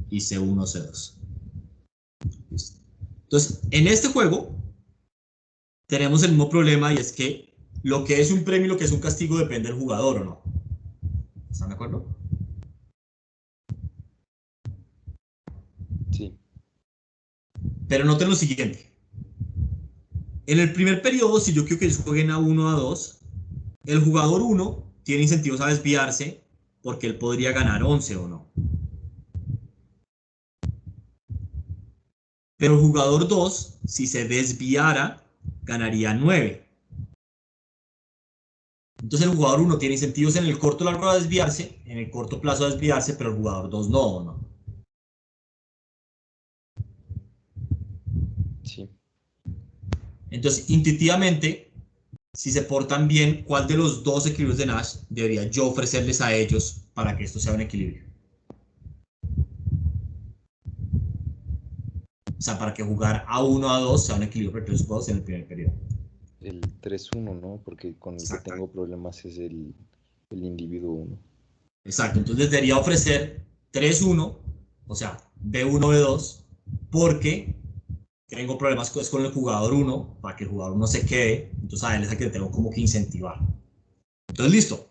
y C1, C2. Listo. Entonces, en este juego tenemos el mismo problema y es que lo que es un premio y lo que es un castigo depende del jugador, ¿o no? ¿Están de acuerdo? Sí. Pero noten lo siguiente. En el primer periodo, si yo quiero que ellos jueguen a 1 a 2, el jugador 1 tiene incentivos a desviarse porque él podría ganar 11 o no. Pero el jugador 2, si se desviara, ganaría 9. Entonces el jugador 1 tiene incentivos en el corto largo a desviarse, en el corto plazo a desviarse, pero el jugador 2 no, ¿o no? Sí. Entonces, intuitivamente, si se portan bien, ¿cuál de los dos equilibrios de Nash debería yo ofrecerles a ellos para que esto sea un equilibrio? O sea, para que jugar a 1 a 2 sea un equilibrio entre los juegos en el primer periodo. El 3-1, ¿no? Porque con el que Exacto. tengo problemas es el individuo 1. Exacto, entonces debería ofrecer 3-1, o sea, B1, B2, porque tengo problemas con el jugador 1, para que el jugador 1 se quede, entonces a él es el que tengo como que incentivar. Entonces, listo.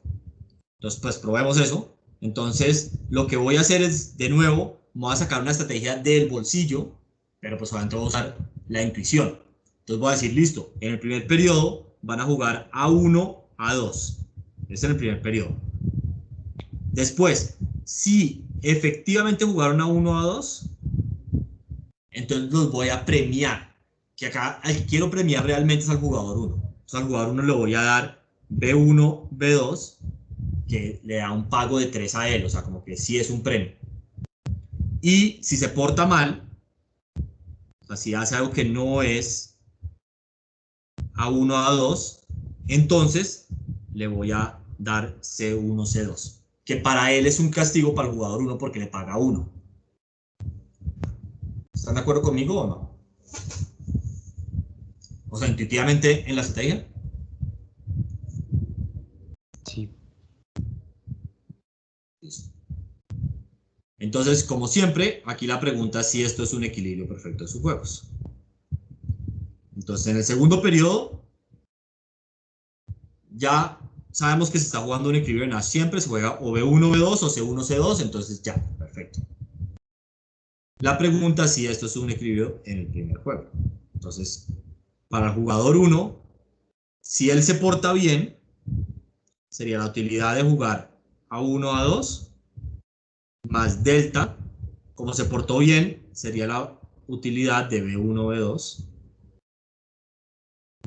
Entonces, pues probemos eso. Entonces, lo que voy a hacer es, de nuevo, voy a sacar una estrategia del bolsillo, pero pues obviamente voy a usar la intuición. Entonces voy a decir, listo, en el primer periodo van a jugar A1, A2. Ese es el primer periodo. Después, si efectivamente jugaron A1, A2, entonces los voy a premiar. Que acá al que quiero premiar realmente es al jugador 1. Entonces al jugador 1 le voy a dar B1, B2, que le da un pago de 3 a él, o sea, como que sí es un premio. Y si se porta mal, o sea, si hace algo que no es A1, A2, entonces le voy a dar C1, C2, que para él es un castigo para el jugador 1 porque le paga 1. ¿Están de acuerdo conmigo o no? O sea, intuitivamente en la estrategia. Sí. Listo. Entonces, como siempre, aquí la pregunta es si esto es un equilibrio perfecto de sus juegos. Entonces, en el segundo periodo, ya sabemos que se está jugando un equilibrio en Nash. Siempre se juega o B1, B2 o C1, C2, entonces ya, perfecto. La pregunta es si esto es un equilibrio en el primer juego. Entonces, para el jugador 1, si él se porta bien, sería la utilidad de jugar A1, A2, más delta, como se portó bien, sería la utilidad de B1, B2.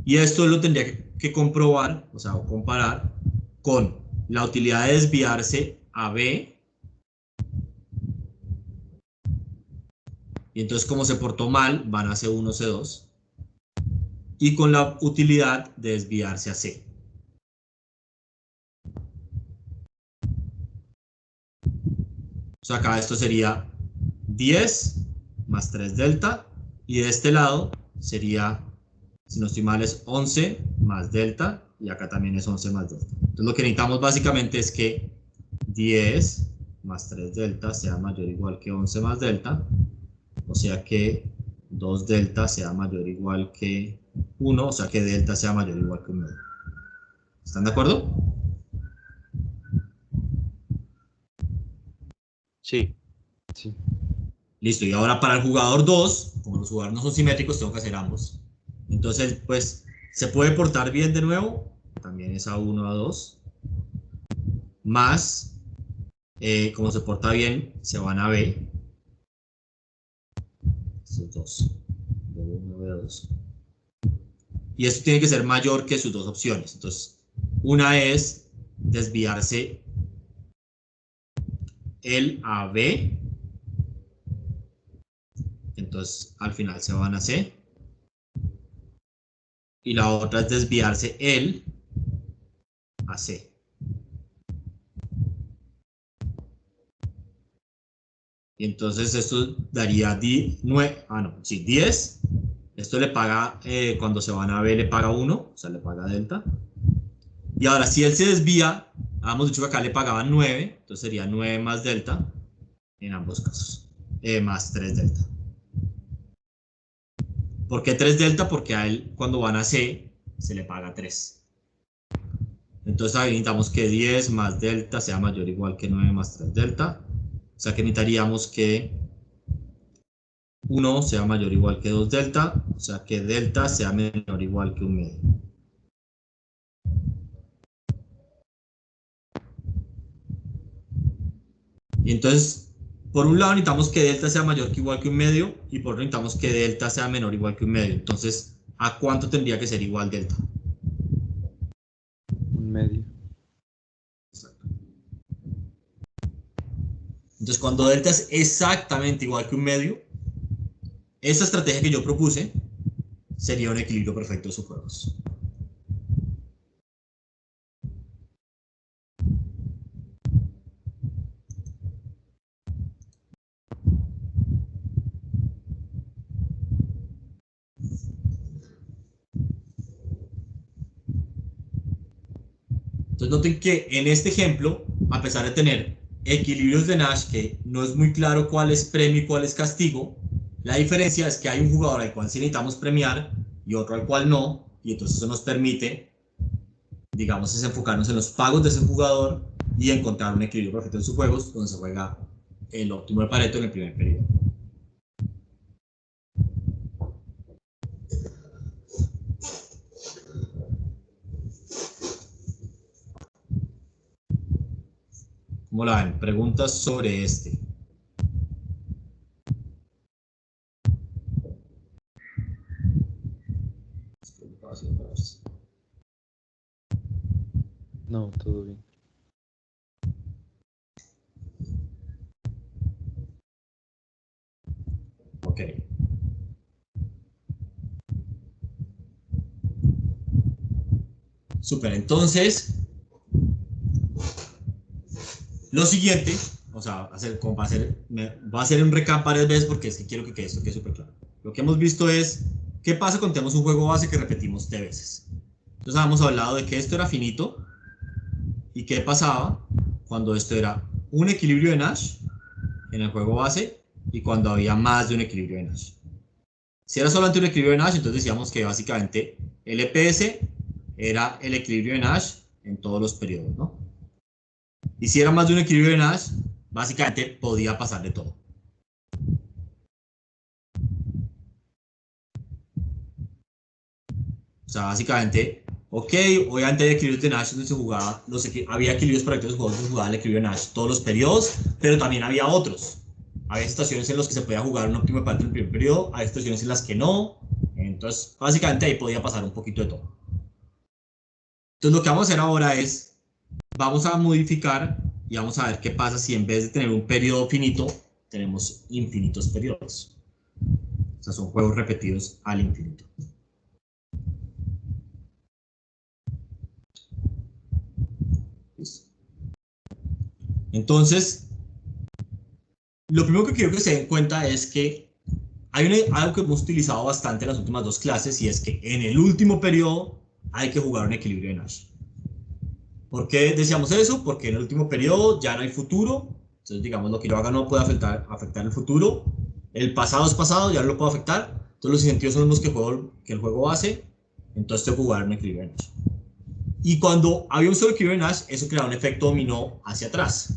Y esto lo tendría que comprobar, o sea, o comparar con la utilidad de desviarse a B. Y entonces, como se portó mal, van a C1, C2. Y con la utilidad de desviarse a C. O sea, acá esto sería 10 más 3 delta. Y de este lado sería, si no estoy mal, es 11 más delta. Y acá también es 11 más delta. Entonces, lo que necesitamos básicamente es que 10 más 3 delta sea mayor o igual que 11 más delta. O sea que 2 delta sea mayor o igual que 1. O sea que delta sea mayor o igual que 1. ¿Están de acuerdo? Sí. Sí. Listo, y ahora para el jugador 2, como los jugadores no son simétricos, tengo que hacer ambos. Entonces, pues, ¿se puede portar bien de nuevo? También es A1, A2. Más, como se porta bien, se van a B. Estos dos. B1, B2. Y esto tiene que ser mayor que sus dos opciones. Entonces, una es desviarse el a B. Entonces, al final se van a C. Y la otra es desviarse el a C. Y entonces esto daría 10. Esto le paga, cuando se van a B le paga 1, o sea, le paga delta. Y ahora, si él se desvía, habíamos dicho que acá le pagaban 9, entonces sería 9 más delta en ambos casos. Más 3 delta. ¿Por qué 3 delta? Porque a él, cuando van a C, se le paga 3. Entonces ahí necesitamos que 10 más delta sea mayor o igual que 9 más 3 delta. O sea que necesitaríamos que 1 sea mayor o igual que 2 delta, o sea que delta sea menor o igual que 1 medio. Y entonces, por un lado necesitamos que delta sea mayor que igual que 1 medio, y por otro necesitamos que delta sea menor o igual que 1 medio. Entonces, ¿a cuánto tendría que ser igual delta? 1 medio. Exacto. Entonces, cuando delta es exactamente igual que 1 medio, esa estrategia que yo propuse sería un equilibrio perfecto de subjuegos. Entonces noten que en este ejemplo, a pesar de tener equilibrios de Nash, que no es muy claro cuál es premio y cuál es castigo, la diferencia es que hay un jugador al cual sí necesitamos premiar y otro al cual no, y entonces eso nos permite, digamos, es enfocarnos en los pagos de ese jugador y encontrar un equilibrio perfecto en sus juegos, donde se juega el óptimo de Pareto en el primer periodo. ¿Cómo la ven? Preguntas sobre este. No, todo bien. Ok. Súper, entonces, lo siguiente, o sea, va a hacer un recap varias veces porque es que quiero que esto quede súper claro. Lo que hemos visto es, ¿qué pasa cuando tenemos un juego base que repetimos T veces? Entonces habíamos hablado de que esto era finito y qué pasaba cuando esto era un equilibrio de Nash en el juego base y cuando había más de un equilibrio de Nash. Si era solamente un equilibrio de Nash, entonces decíamos que básicamente el EPS era el equilibrio de Nash en todos los periodos, ¿no? Y si era más de un equilibrio de Nash, básicamente podía pasar de todo. O sea, básicamente, ok, obviamente hay equilibrios de Nash donde se jugaba, había equilibrios para aquellos juegos donde se jugaba el equilibrio de Nash todos los periodos, pero también había otros. Había situaciones en las que se podía jugar una última parte del primer periodo, hay situaciones en las que no. Entonces, básicamente ahí podía pasar un poquito de todo. Entonces, lo que vamos a hacer ahora es, vamos a modificar y vamos a ver qué pasa si en vez de tener un periodo finito, tenemos infinitos periodos. O sea, son juegos repetidos al infinito. ¿Listo? Entonces, lo primero que quiero que se den cuenta es que hay algo que hemos utilizado bastante en las últimas dos clases y es que en el último periodo hay que jugar un equilibrio de Nash. ¿Por qué decíamos eso? Porque en el último periodo ya no hay futuro. Entonces, digamos, lo que yo haga no puede afectar el futuro. El pasado es pasado, ya no lo puedo afectar. Entonces, los incentivos son los que el juego hace. Entonces, tengo que jugar un equilibrio de Nash. Y cuando había un solo equilibrio de Nash, eso creaba un efecto dominó hacia atrás.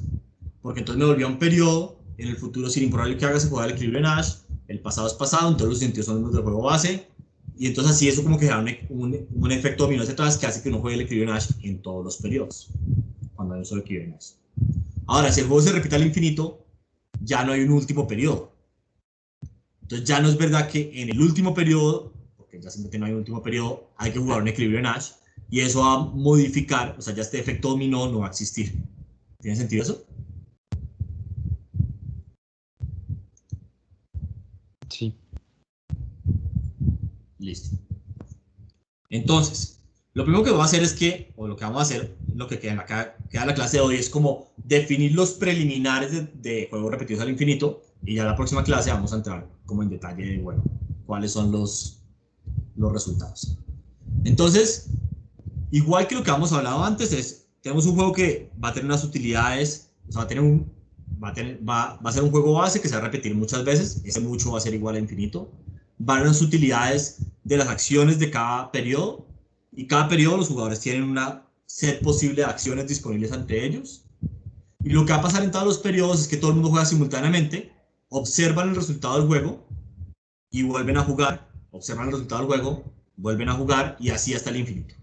Porque entonces me volvía un periodo. En el futuro, sin importar lo que haga, se juega el equilibrio de Nash. El pasado es pasado, entonces los incentivos son los del juego base. Y entonces así eso como que genera un efecto dominó hacia atrás que hace que uno juegue el equilibrio de Nash en todos los periodos, cuando hay un solo equilibrio de Nash. Ahora, si el juego se repite al infinito, ya no hay un último periodo. Entonces ya no es verdad que en el último periodo, porque ya simplemente no hay un último periodo, hay que jugar un equilibrio de Nash, y eso va a modificar, o sea, ya este efecto dominó no va a existir. ¿Tiene sentido eso? Sí. Listo. Entonces, lo primero que vamos a hacer es que, o lo que vamos a hacer, lo que queda en la clase de hoy es como definir los preliminares de juegos repetidos al infinito, y ya en la próxima clase vamos a entrar como en detalle de, bueno, cuáles son los resultados. Entonces, igual que lo que hemos hablado antes, tenemos un juego que va a tener unas utilidades, o sea, va a ser un juego base que se va a repetir muchas veces, ese mucho va a ser igual a infinito, van a haber unas utilidades de las acciones de cada periodo, y cada periodo los jugadores tienen una set posible de acciones disponibles ante ellos, y lo que va a pasar en todos los periodos es que todo el mundo juega simultáneamente, observan el resultado del juego y vuelven a jugar, observan el resultado del juego, vuelven a jugar y así hasta el infinito.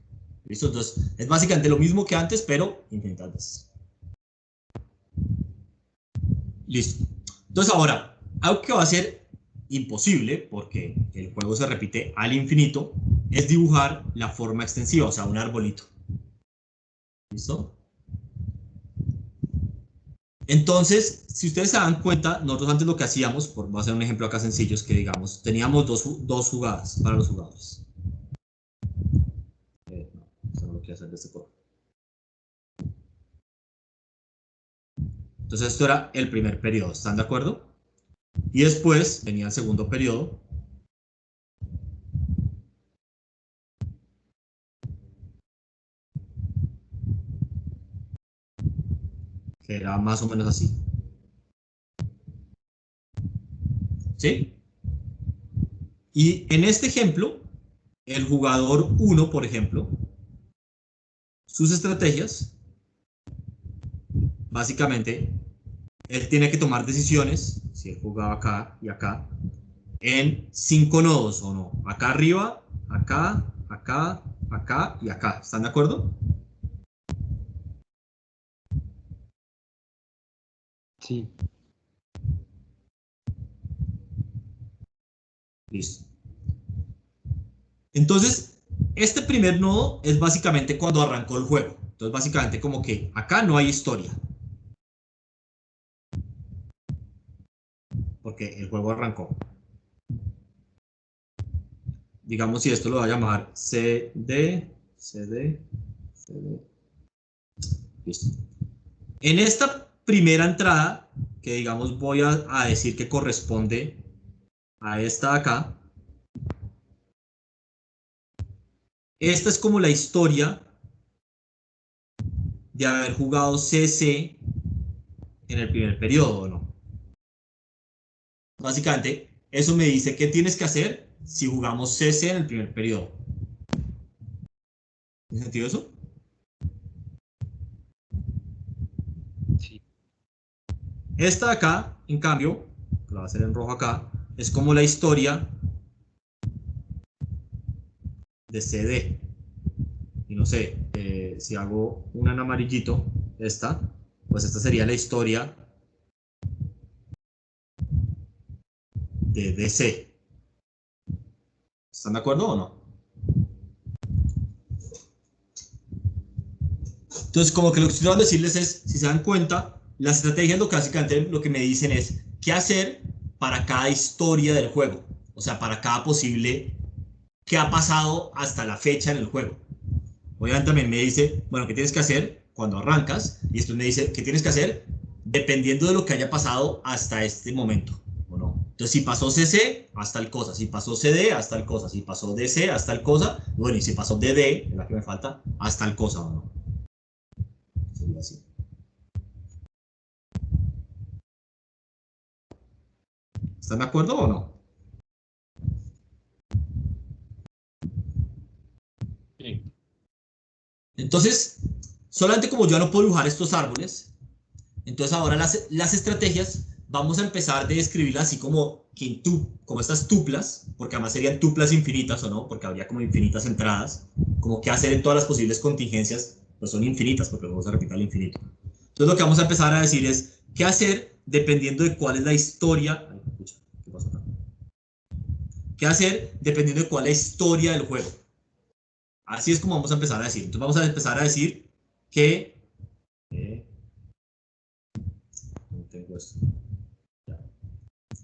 ¿Listo? Entonces, es básicamente lo mismo que antes, pero infinitas veces. Listo. Entonces, ahora, algo que va a ser imposible, porque el juego se repite al infinito, es dibujar la forma extensiva, o sea, un arbolito. ¿Listo? Entonces, si ustedes se dan cuenta, nosotros antes lo que hacíamos, voy a hacer un ejemplo acá sencillo, es que digamos, teníamos dos jugadas para los jugadores. No, eso no lo quiero hacer de este forma. Entonces esto era el primer periodo, ¿están de acuerdo? Y después venía el segundo periodo. Que era más o menos así. ¿Sí? Y en este ejemplo, el jugador 1, por ejemplo, sus estrategias, básicamente, él tiene que tomar decisiones, si él jugaba acá y acá, en 5 nodos o no. Acá arriba, acá, acá, acá y acá. ¿Están de acuerdo? Sí. Listo. Entonces, este primer nodo es básicamente cuando arrancó el juego. Entonces, básicamente como que acá no hay historia. Porque el juego arrancó. Digamos si esto lo va a llamar CD, CD, CD. Listo. En esta primera entrada, que digamos voy a decir que corresponde a esta de acá, esta es como la historia de haber jugado CC en el primer periodo, ¿o no? Básicamente, eso me dice qué tienes que hacer si jugamos CC en el primer periodo. ¿Tiene sentido eso? Sí. Esta de acá, en cambio, que lo voy a hacer en rojo acá, es como la historia de CD. Y no sé, si hago una en amarillito, esta, pues esta sería la historia de DC. ¿Están de acuerdo o no? Entonces, como que lo que estoy tratando de decirles es, si se dan cuenta, las estrategias lo que básicamente lo que me dicen es qué hacer para cada historia del juego. O sea, para cada posible qué ha pasado hasta la fecha en el juego. Obviamente también me dice, bueno, qué tienes que hacer cuando arrancas, y después me dice qué tienes que hacer dependiendo de lo que haya pasado hasta este momento, ¿o no? Entonces, si pasó CC, hasta el cosa, si pasó CD, hasta el cosa, si pasó DC, hasta el cosa, bueno, y si pasó DD, es la que me falta, hasta el cosa, ¿o no? Sería así. ¿Están de acuerdo o no? Sí. Entonces, solamente como yo no puedo dibujar estos árboles, entonces ahora las estrategias vamos a empezar de escribirlas así como estas tuplas, porque además serían tuplas infinitas, ¿o no? Porque habría como infinitas entradas, como qué hacer en todas las posibles contingencias, pues son infinitas, porque vamos a repetir al infinito. Entonces lo que vamos a empezar a decir es qué hacer dependiendo de cuál es la historia. Ay, pucha, ¿qué pasó acá? ¿Qué hacer dependiendo de cuál es la historia del juego? Así es como vamos a empezar a decir. Entonces vamos a empezar a decir que... no tengo esto.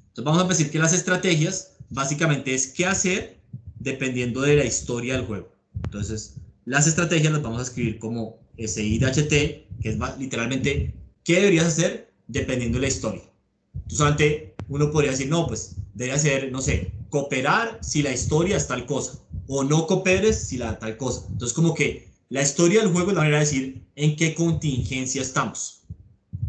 Entonces vamos a decir que las estrategias básicamente es qué hacer dependiendo de la historia del juego. Entonces las estrategias las vamos a escribir como SIDHT, que es literalmente qué deberías hacer dependiendo de la historia. Entonces solamente uno podría decir, no, pues debe hacer, no sé, cooperar si la historia es tal cosa, o no cooperes si la tal cosa. Entonces como que la historia del juego es la manera de decir en qué contingencia estamos.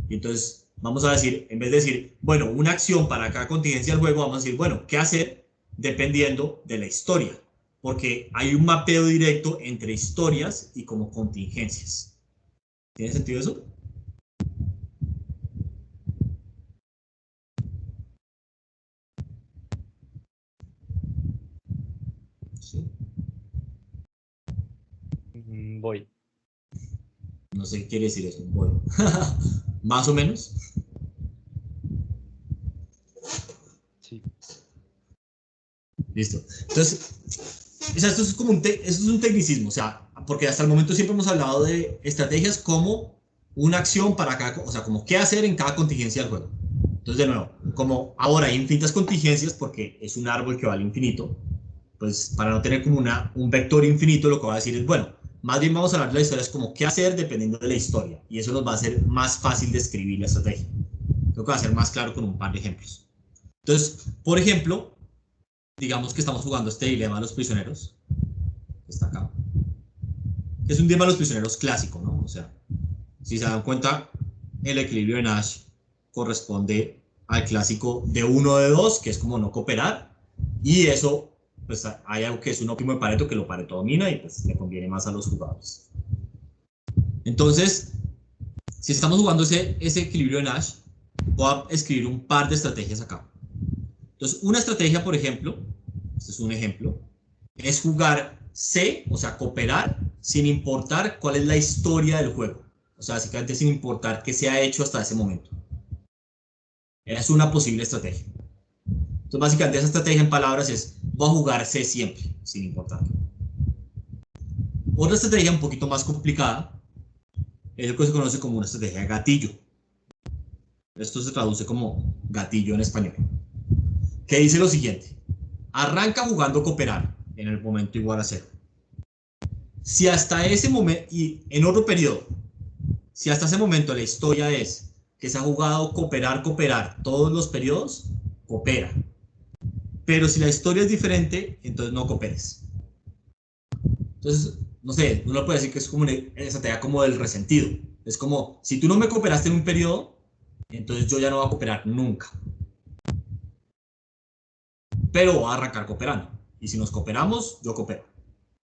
Y entonces vamos a decir, en vez de decir, bueno, una acción para cada contingencia del juego, vamos a decir, bueno, ¿qué hacer dependiendo de la historia? Porque hay un mapeo directo entre historias y como contingencias. ¿Tiene sentido eso? Sí. Voy. No sé qué quiere decir eso. Bueno, más o menos. Sí. Listo. Entonces, o sea, esto es como esto es un tecnicismo, o sea, porque hasta el momento siempre hemos hablado de estrategias como una acción para cada, o sea, como qué hacer en cada contingencia del juego. Entonces, de nuevo, como ahora hay infinitas contingencias porque es un árbol que va al infinito, pues para no tener como un vector infinito, lo que va a decir es, bueno, más bien vamos a hablar de la historia, es como qué hacer dependiendo de la historia, y eso nos va a hacer más fácil de escribir la estrategia. Creo que va a ser más claro con un par de ejemplos. Entonces, por ejemplo, digamos que estamos jugando este dilema de los prisioneros, que está acá, que es un dilema de los prisioneros clásico, ¿no? O sea, si se dan cuenta, el equilibrio de Nash corresponde al clásico de 1 o de 2, que es como no cooperar, y eso, pues hay algo que es un óptimo de Pareto que lo Pareto domina y pues le conviene más a los jugadores. Entonces, si estamos jugando ese equilibrio de Nash, voy a escribir un par de estrategias acá. Entonces, una estrategia, por ejemplo, este es un ejemplo, es jugar C, o sea, cooperar, sin importar cuál es la historia del juego. O sea, básicamente sin importar qué se ha hecho hasta ese momento. Es una posible estrategia. Entonces, básicamente esa estrategia en palabras es, voy a jugar C siempre, sin importar. Otra estrategia un poquito más complicada es lo que se conoce como una estrategia de gatillo. Esto se traduce como gatillo en español. Que dice lo siguiente. Arranca jugando cooperar en el momento igual a 0. Si hasta ese momento, y en otro periodo, si hasta ese momento la historia es que se ha jugado cooperar todos los periodos, coopera. Pero si la historia es diferente, entonces no cooperes. Entonces, no sé, uno puede decir que es como una estrategia como del resentido. Es como, si tú no me cooperaste en un periodo, entonces yo ya no voy a cooperar nunca. Pero voy a arrancar cooperando. Y si nos cooperamos, yo coopero.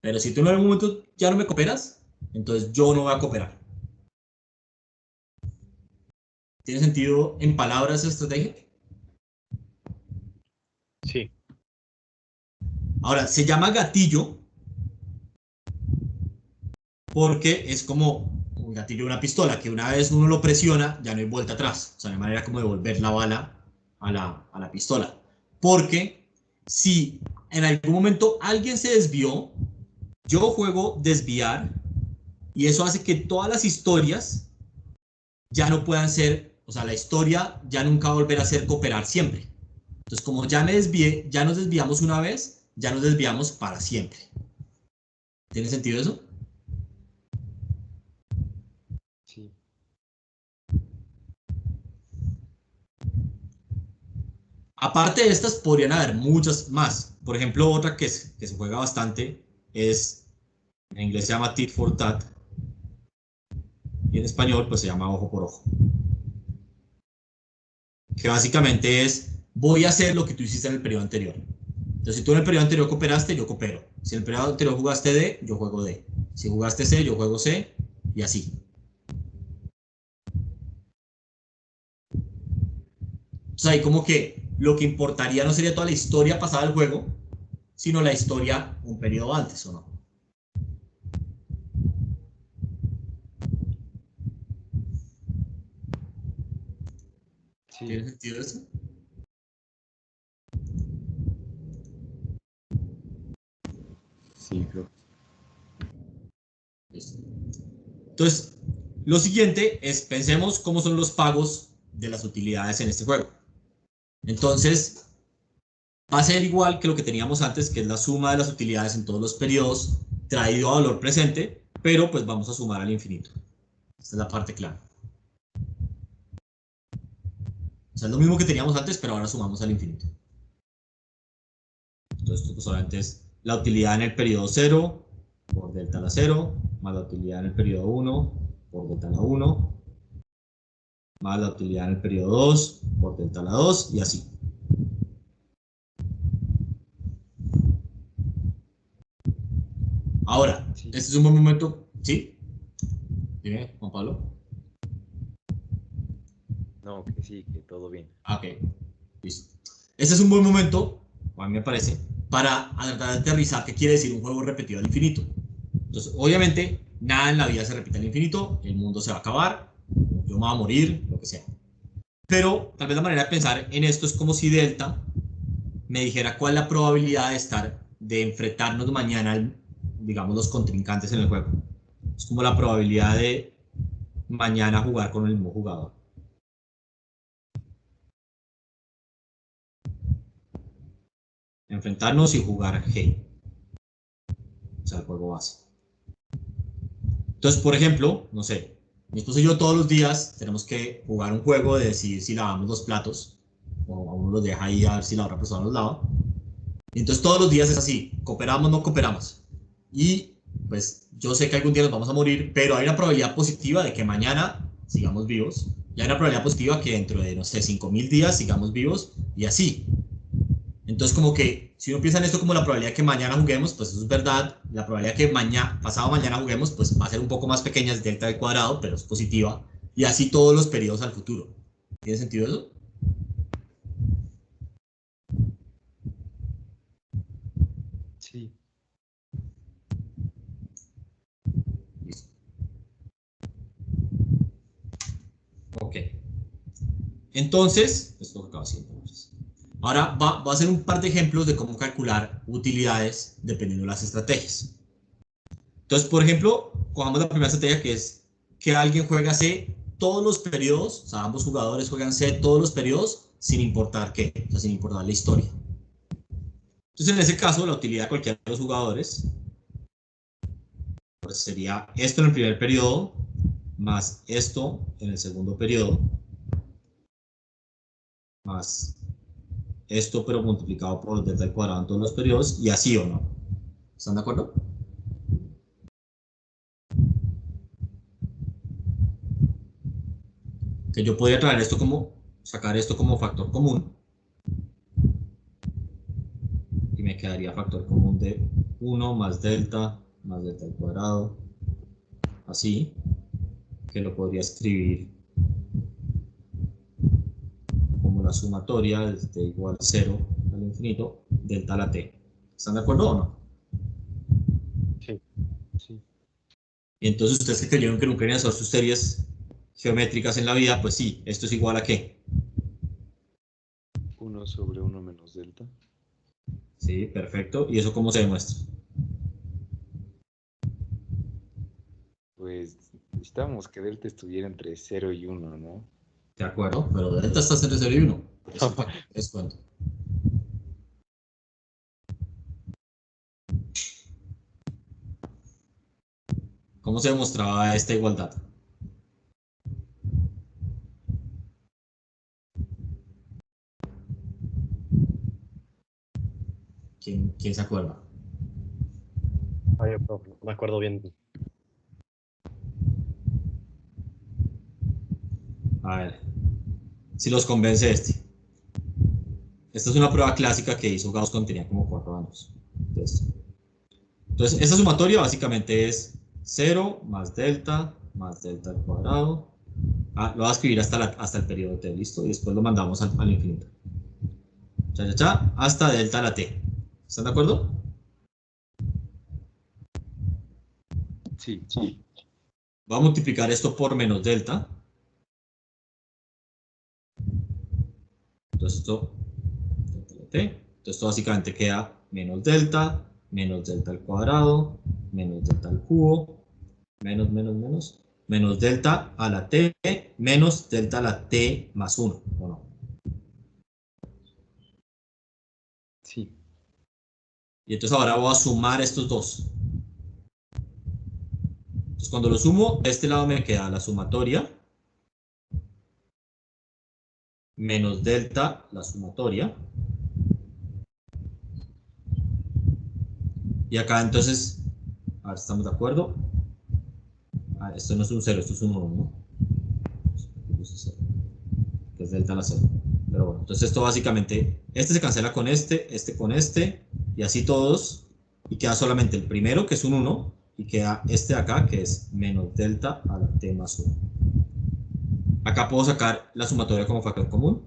Pero si tú en algún momento ya no me cooperas, entonces yo no voy a cooperar. ¿Tiene sentido en palabras esa estrategia? Sí. Ahora, se llama gatillo porque es como un gatillo de una pistola, que una vez uno lo presiona, ya no hay vuelta atrás. O sea, no hay manera como de volver la bala a la pistola. Porque si en algún momento alguien se desvió, yo juego desviar y eso hace que todas las historias ya no puedan ser, o sea, la historia ya nunca va a volver a ser cooperar siempre. Entonces, como ya me desvié, ya nos desviamos una vez, ya nos desviamos para siempre. ¿Tiene sentido eso? Sí. Aparte de estas, podrían haber muchas más. Por ejemplo, otra que se juega bastante es, en inglés se llama tit for tat, y en español pues se llama ojo por ojo. Que básicamente es, voy a hacer lo que tú hiciste en el periodo anterior. Entonces, si tú en el periodo anterior cooperaste, yo coopero. Si en el periodo anterior jugaste D, yo juego D. Si jugaste C, yo juego C, y así. O sea, ahí como que lo que importaría no sería toda la historia pasada del juego, sino la historia un periodo antes, ¿o no? ¿Tiene Sí. sentido eso? Sí, creo. Listo. Entonces, lo siguiente es, pensemos cómo son los pagos de las utilidades en este juego. Entonces, va a ser igual que lo que teníamos antes, que es la suma de las utilidades en todos los periodos traído a valor presente, pero pues vamos a sumar al infinito. Esta es la parte clara. O sea, es lo mismo que teníamos antes, pero ahora sumamos al infinito. Entonces, esto pues obviamente es la utilidad en el periodo 0 por delta a la 0, más la utilidad en el periodo 1 por delta a la 1, más la utilidad en el periodo 2 por delta a la 2, y así. Ahora, Sí. este es un buen momento. ¿Sí? Dime, Juan Pablo. No, que sí, que todo bien. Ok, listo. Este es un buen momento, a mí me parece, para tratar de aterrizar qué quiere decir un juego repetido al infinito. Entonces, obviamente, nada en la vida se repite al infinito, el mundo se va a acabar, yo me voy a morir, lo que sea. Pero tal vez la manera de pensar en esto es como si delta me dijera cuál es la probabilidad de de enfrentarnos mañana, digamos, los contrincantes en el juego. Es como la probabilidad de mañana jugar con el mismo jugador. Enfrentarnos y jugar G, o sea, el juego base. Entonces, por ejemplo, no sé, mi esposo y yo todos los días tenemos que jugar un juego de decidir si lavamos los platos, o a uno los deja ahí a ver si la otra persona los lava. Y entonces todos los días es así, cooperamos, no cooperamos. Y pues yo sé que algún día nos vamos a morir, pero hay una probabilidad positiva de que mañana sigamos vivos. Y hay una probabilidad positiva que dentro de, no sé, 5.000 días sigamos vivos y así. Entonces, como que si uno piensa en esto como la probabilidad de que mañana juguemos, pues eso es verdad. La probabilidad de que pasado mañana juguemos, pues va a ser un poco más pequeña, es delta al cuadrado, pero es positiva. Y así todos los periodos al futuro. ¿Tiene sentido eso? Sí. Listo. Ok. Entonces, esto es lo que acabo haciendo. Ahora va a hacer un par de ejemplos de cómo calcular utilidades dependiendo de las estrategias. Entonces, por ejemplo, cojamos la primera estrategia que es que alguien juega C todos los periodos, o sea, ambos jugadores juegan C todos los periodos sin importar qué, o sea, sin importar la historia. Entonces, en ese caso, la utilidad de cualquiera de los jugadores pues, sería esto en el primer periodo más esto en el segundo periodo más esto pero multiplicado por delta al cuadrado en todos los periodos y así o no. ¿Están de acuerdo? Que yo podría traer esto como, sacar esto como factor común y me quedaría factor común de 1 más delta al cuadrado, así, que lo podría escribir como la sumatoria desde igual 0 al infinito, delta a la t. ¿Están de acuerdo o no? Sí. Sí. Y entonces ustedes que creyeron que nunca querían hacer sus series geométricas en la vida, pues sí, esto es igual a ¿qué? 1 sobre 1 menos delta. Sí, perfecto. ¿Y eso cómo se demuestra? Pues necesitábamos que delta estuviera entre 0 y 1, ¿no? De acuerdo, pero delta está entre 0 y 1. Eso es cuánto. ¿Cómo se demostraba esta igualdad? ¿Quién se acuerda? Ay, no me acuerdo bien. A ver, si los convence este. Esta es una prueba clásica que hizo Gauss cuando tenía como 4 años. Entonces, esta sumatoria básicamente es 0 más delta al cuadrado. Lo voy a escribir hasta el periodo t, ¿listo? Y después lo mandamos al infinito. Hasta delta a la t. ¿Están de acuerdo? Sí. Voy a multiplicar esto por menos delta. Entonces esto, delta a la t. Entonces esto básicamente queda menos delta al cuadrado, menos delta al cubo, menos delta a la t, menos delta a la t más 1, ¿o no? Sí. Y entonces ahora voy a sumar estos dos. Entonces cuando lo sumo, de este lado me queda la sumatoria menos delta, la sumatoria. Y acá entonces, a ver, ¿estamos de acuerdo? Esto no es un 0, esto es un 1, ¿no? Que es delta a la 0. Pero bueno, entonces esto básicamente, este se cancela con este con este, y así todos, y queda solamente el primero, que es un 1, y queda este de acá, que es menos delta a la t más 1. Acá puedo sacar la sumatoria como factor común.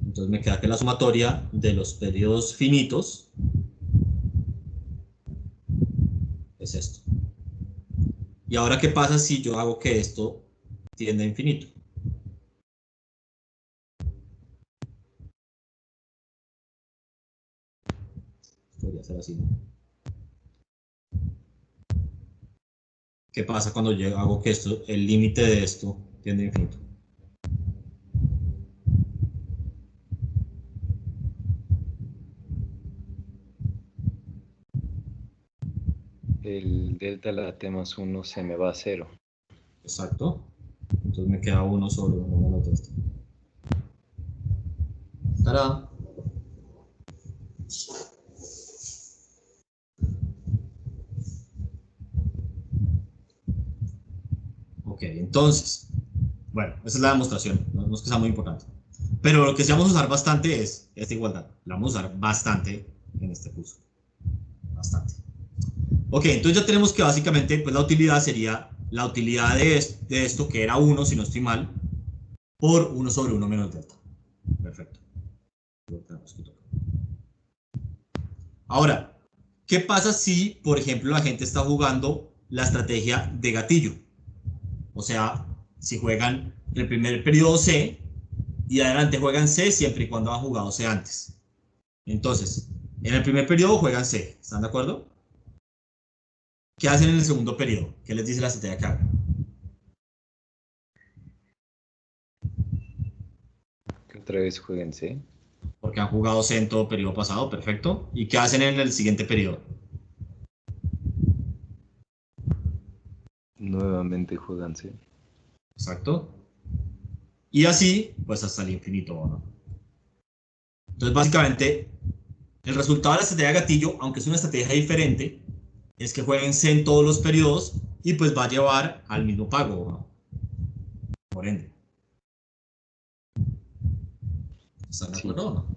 Entonces me queda que la sumatoria de los periodos finitos es esto. ¿Y ahora qué pasa si yo hago que esto tienda a infinito? Esto debería ser así, ¿no? ¿Qué pasa cuando yo hago que esto, el límite de esto tienda a infinito? El delta a la t más 1 se me va a 0. Exacto. Entonces me queda 1 sobre 1 menos delta. ¡Tarán! Ok, entonces, bueno, esa es la demostración, no es que sea muy importante. Pero lo que sí vamos a usar bastante es esta igualdad. La vamos a usar bastante en este curso. Bastante. Ok, entonces ya tenemos que básicamente pues la utilidad sería la utilidad de esto, que era 1, si no estoy mal, por 1 sobre 1 menos delta. Perfecto. Ahora, ¿qué pasa si, por ejemplo, la gente está jugando la estrategia de gatillo? O sea, si juegan el primer periodo C y adelante juegan C siempre y cuando han jugado C antes. Entonces, en el primer periodo juegan C, ¿están de acuerdo? ¿Qué hacen en el segundo periodo? ¿Qué les dice la estrategia que hagan? Que otra vez jueguen C. Porque han jugado C en todo periodo pasado, perfecto. ¿Y qué hacen en el siguiente periodo? Nuevamente juegan C. Exacto. Y así, pues hasta el infinito, ¿no? Entonces, básicamente, el resultado de la estrategia de gatillo, aunque es una estrategia diferente, es que jueguen C en todos los periodos y pues va a llevar al mismo pago, ¿no? Por ende. ¿Están de acuerdo o no?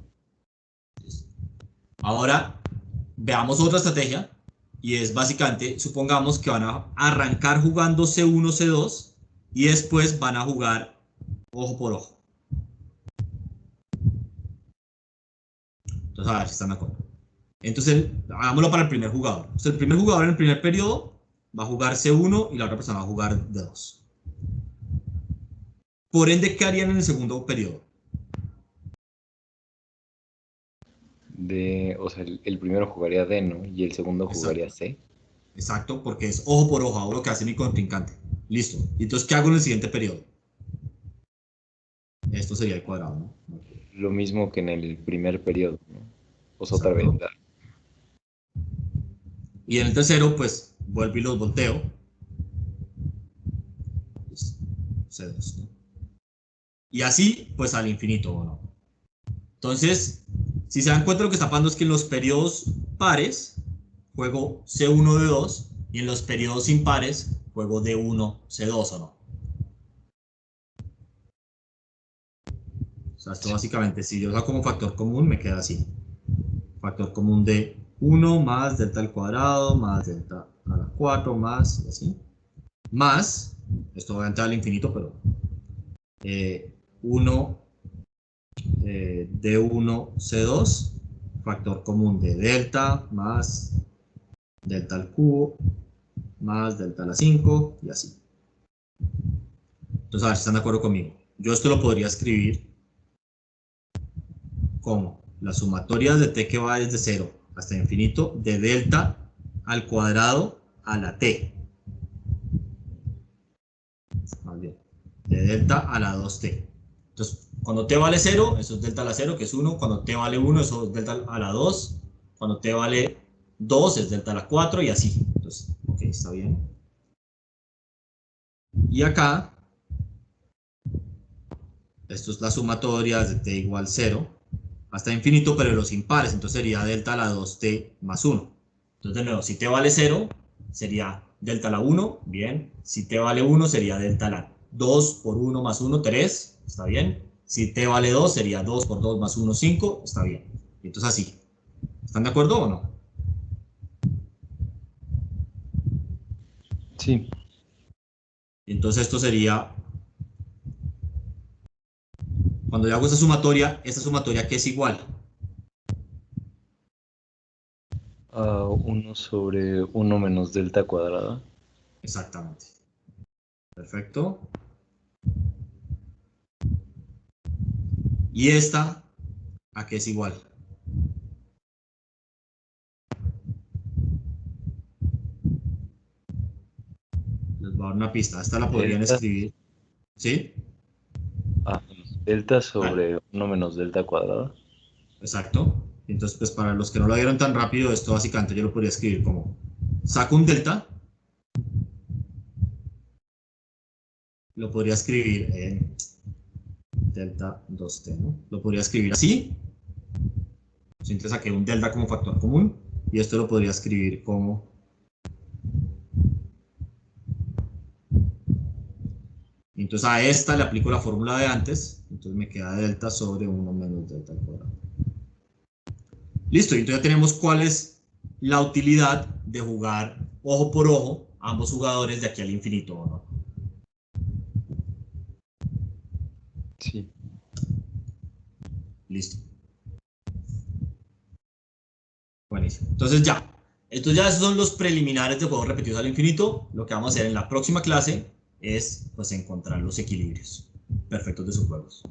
Ahora, veamos otra estrategia y es básicamente, supongamos que van a arrancar jugando C1, C2 y después van a jugar ojo por ojo. Entonces Entonces, a ver si están de acuerdo. Entonces, hagámoslo para el primer jugador. Entonces, el primer jugador en el primer periodo va a jugar C1 y la otra persona va a jugar D2. Por ende, ¿qué harían en el segundo periodo? O sea, el primero jugaría D, ¿no? Y el segundo jugaría C. Exacto, porque es ojo por ojo, hago lo que hace mi contrincante. Listo. ¿Y entonces qué hago en el siguiente periodo? Esto sería el cuadrado, ¿no? Lo mismo que en el primer periodo, ¿no? O sea, Exacto. otra vez. Y en el tercero, pues, vuelvo y los volteo. C2, ¿no? Y así, pues, al infinito, ¿o no? Entonces, si se dan cuenta, lo que está pasando es que en los periodos pares juego C1, D2, y en los periodos impares juego D1, C2, ¿o no? O sea, esto básicamente, si yo saco como factor común, me queda así. Factor común de 1 más delta al cuadrado, más delta a la 4, más, así. Más, esto va a entrar al infinito, pero 1 D1, C2, factor común de delta más delta al cubo, más delta a la 5, y así. Entonces, a ver si están de acuerdo conmigo. Yo esto lo podría escribir como la sumatoria de t que va desde 0 hasta infinito de delta al cuadrado a la t. Más bien, de delta a la 2t. Entonces, cuando t vale 0, eso es delta a la 0, que es 1. Cuando t vale 1, eso es delta a la 2. Cuando t vale 2, es delta a la 4 y así. Entonces, ok, está bien. Y acá, esto es la sumatoria de t igual 0 hasta infinito, pero los impares. Entonces sería delta a la 2t más 1. Entonces, de nuevo, si t vale 0, sería delta a la 1, bien. Si t vale 1, sería delta a la 2 por 1 más 1, 3, está bien. Si t vale 2, sería 2 por 2 más 1, 5, está bien. Y entonces así. ¿Están de acuerdo o no? Sí. Y entonces esto sería, cuando yo hago esta sumatoria que es igual. 1 sobre 1 menos delta cuadrada. Exactamente. Perfecto. Y esta, ¿a qué es igual? Les voy a dar una pista. Esta la podrían Delta, escribir. ¿Sí? delta Vale. sobre 1 menos delta cuadrada. Exacto. Entonces, pues para los que no lo vieron tan rápido, esto básicamente yo lo podría escribir como saco un delta, lo podría escribir en delta 2t, ¿no? Lo podría escribir así. Entonces saqué un delta como factor común y esto lo podría escribir como entonces a esta le aplico la fórmula de antes, entonces me queda delta sobre 1 menos delta al cuadrado. Listo, y entonces ya tenemos cuál es la utilidad de jugar ojo por ojo ambos jugadores de aquí al infinito, ¿no? Sí. Listo. Buenísimo. Entonces ya. Estos ya son los preliminares de juegos repetidos al infinito. Lo que vamos a hacer en la próxima clase es pues encontrar los equilibrios perfectos de sus juegos.